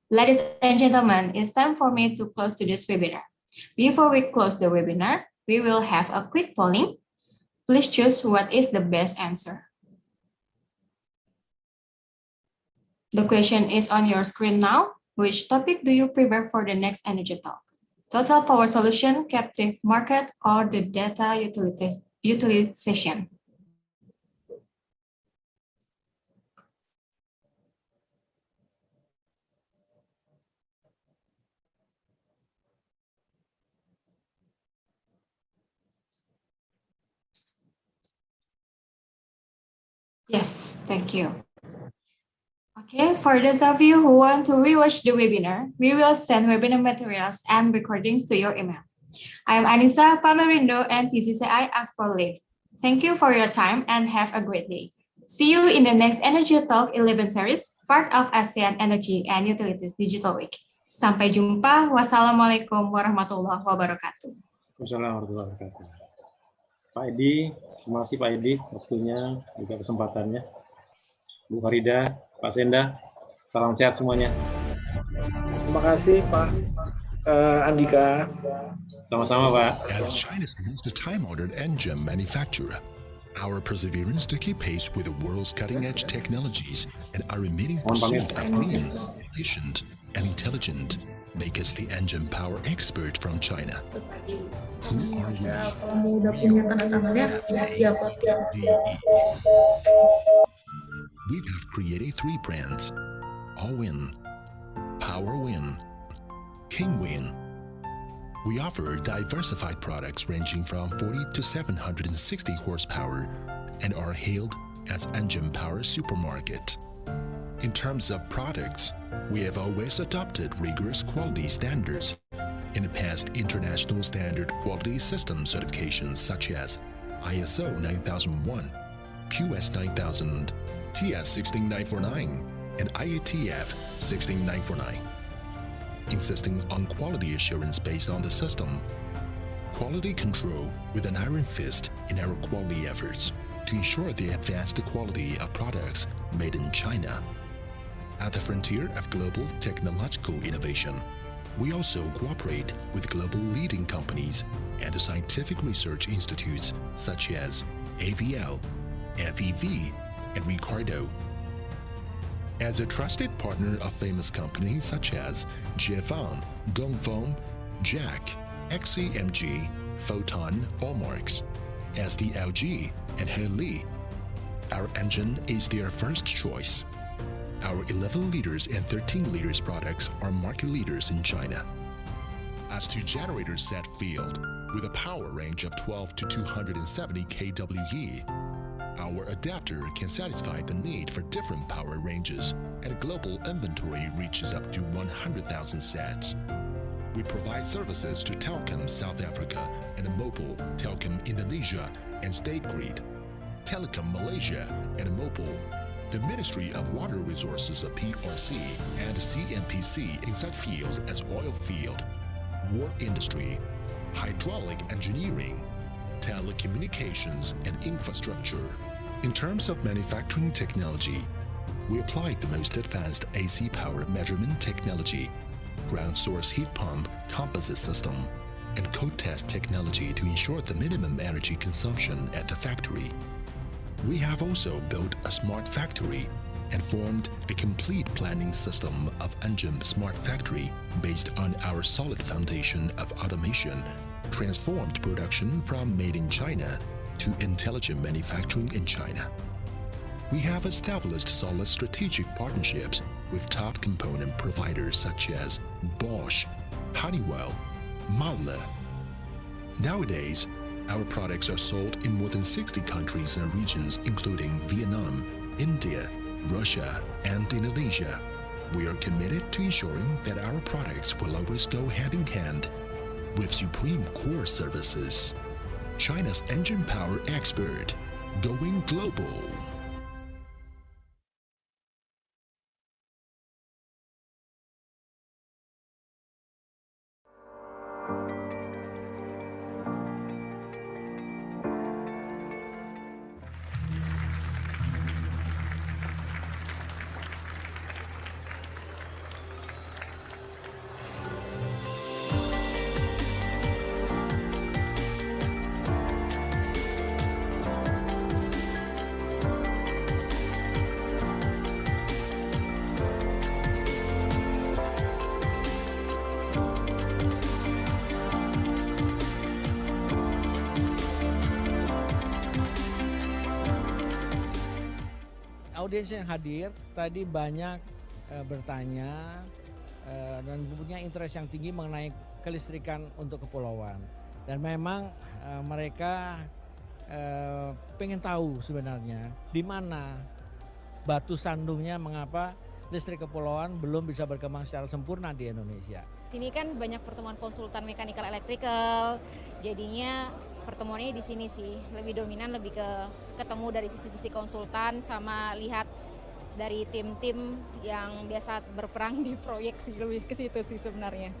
[SPEAKER 10] Ladies and gentlemen, it's time for me to close today's webinar. Before we close the webinar, we will have a quick polling. Please choose what is the best answer. The question is on your screen now. Which topic do you prefer for the next Energy Talk? Total power solution, captive market, or the data utilization? Yes, thank you. Okay, for those of you who want to rewatch the webinar, we will send webinar materials and recordings to your email. I am Anissa Pamerindo and PJCI asked for leave. Thank you for your time and have a great day. See you in the next Energy Talk 11 series, part of ASEAN Energy and Utilities Digital Week. Sampai jumpa. Wassalamualaikum warahmatullahi wabarakatuh.
[SPEAKER 13] Wassalamualaikum warahmatullahi wabarakatuh. Pak Edi, terima kasih Pak Edi waktunya juga kesempatannya. Bu Farida, Pak Senda, salam sehat semuanya.
[SPEAKER 12] Terima kasih Pak Andhika.
[SPEAKER 13] Sama-sama Pak.
[SPEAKER 8] As China's most time-honored engine manufacturer, our perseverance to keep pace with the world's cutting-edge technologies and our remaining pursuit of clean, efficient, and intelligent make us the engine power expert from China. Who are we? We have created 3 brands: All-Win, Power-Win, King-Win. We offer diversified products ranging from 40 to 760 horsepower and are hailed as Engine Power Supermarket. In terms of products, we have always adopted rigorous quality standards and passed international standard quality system certifications such as ISO 9001, QS 9000, TS 16949, and IATF 16949. Insisting on quality assurance based on the system, Quality control with an iron fist in our quality efforts to ensure the advanced quality of products made in China. At the frontier of global technological innovation, we also cooperate with global leading companies and scientific research institutes such as AVL, FEV, and Ricardo. As a trusted partner of famous companies such as Jifeng, Dongfeng, Jack, XCMG, Photon, Hallmarks, SDLG, and Heli, our engine is their first choice. Our 11 liters and 13 liters products are market leaders in China. As to generators set field with a power range of 12 to 270 kWe, our adapter can satisfy the need for different power ranges, and global inventory reaches up to 100,000 sets. We provide services to Telecom South Africa and Mobile, Telecom Indonesia, and State Grid, Telecom Malaysia and Mobile, the Ministry of Water Resources of PRC and CNPC in such fields as oil field, war industry, hydraulic engineering, telecommunications, and infrastructure. In terms of manufacturing technology, we apply the most advanced AC power measurement technology, ground source heat pump composite system, and code test technology to ensure the minimum energy consumption at the factory. We have also built a smart factory and formed a complete planning system of engine smart factory based on our solid foundation of automation, transformed production from made in China to intelligent manufacturing in China. We have established solid strategic partnerships with top component providers such as Bosch, Honeywell, Mahler. Nowadays, our products are sold in more than 60 countries and regions, including Vietnam, India, Russia, and Indonesia. We are committed to ensuring that our products will always go hand in hand with supreme core services. China's engine power expert, going global.
[SPEAKER 1] Audiens yang hadir tadi banyak bertanya dan punya interest yang tinggi mengenai kelistrikan untuk kepulauan, dan memang mereka pengen tahu sebenarnya di mana batu sandungnya mengapa listrik kepulauan belum bisa berkembang secara sempurna di Indonesia.
[SPEAKER 2] Sini kan banyak pertemuan konsultan mechanical electrical, jadinya pertemuannya di sini sih lebih dominan, lebih ke ketemu dari sisi-sisi konsultan sama lihat dari tim-tim yang biasa berperang di proyek sih, lebih ke situ sih sebenarnya.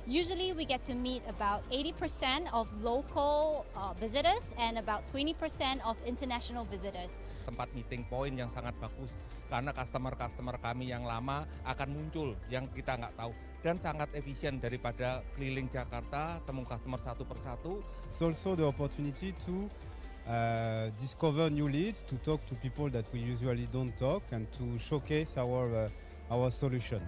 [SPEAKER 3] Usually we get to meet about 80% of local visitors and about 20% of international visitors.
[SPEAKER 4] Tempat meeting point yang sangat bagus karena customer-customer kami yang lama akan muncul yang kita nggak tahu, dan sangat efisien daripada keliling Jakarta temu customer satu persatu.
[SPEAKER 5] It's also the opportunity to discover new leads, to talk to people that we usually don't talk, and to showcase our solution.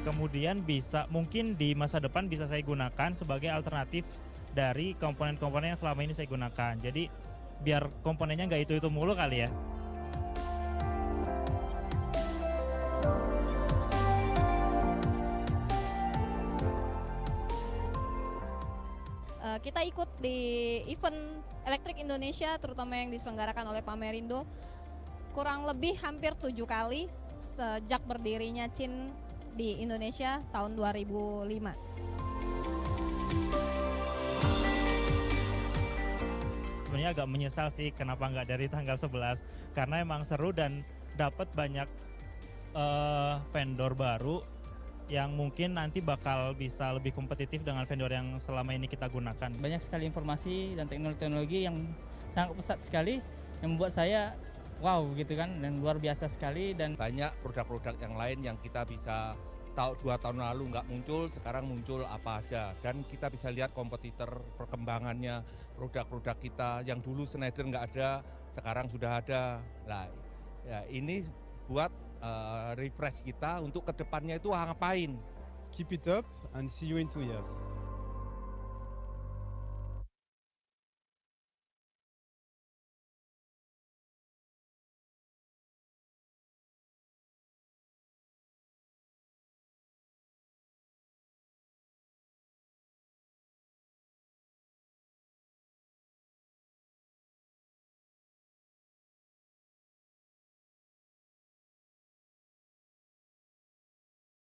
[SPEAKER 6] Kemudian mungkin di masa depan bisa saya gunakan sebagai alternatif dari komponen-komponen yang selama ini saya gunakan. Jadi biar komponennya nggak itu mulu kali ya.
[SPEAKER 9] Kita ikut di event elektrik Indonesia, terutama yang diselenggarakan oleh Pamerindo, kurang lebih hampir 7 kali sejak berdirinya Chen di Indonesia tahun 2005.
[SPEAKER 6] Sebenarnya agak menyesal sih kenapa nggak dari tanggal 11, karena emang seru dan dapat banyak vendor baru yang mungkin nanti bakal bisa lebih kompetitif dengan vendor yang selama ini kita gunakan.
[SPEAKER 7] Banyak sekali informasi dan teknologi yang sangat pesat sekali yang membuat saya wow gitu kan, dan luar biasa sekali. Dan
[SPEAKER 4] banyak produk-produk yang lain yang kita bisa tahu 2 tahun lalu nggak muncul, sekarang muncul apa aja, dan kita bisa lihat kompetitor perkembangannya, produk-produk kita yang dulu Schneider nggak ada, sekarang sudah ada. Nah, ya ini buat refresh kita untuk kedepannya itu ngapain.
[SPEAKER 5] Keep it up and see you in 2 years.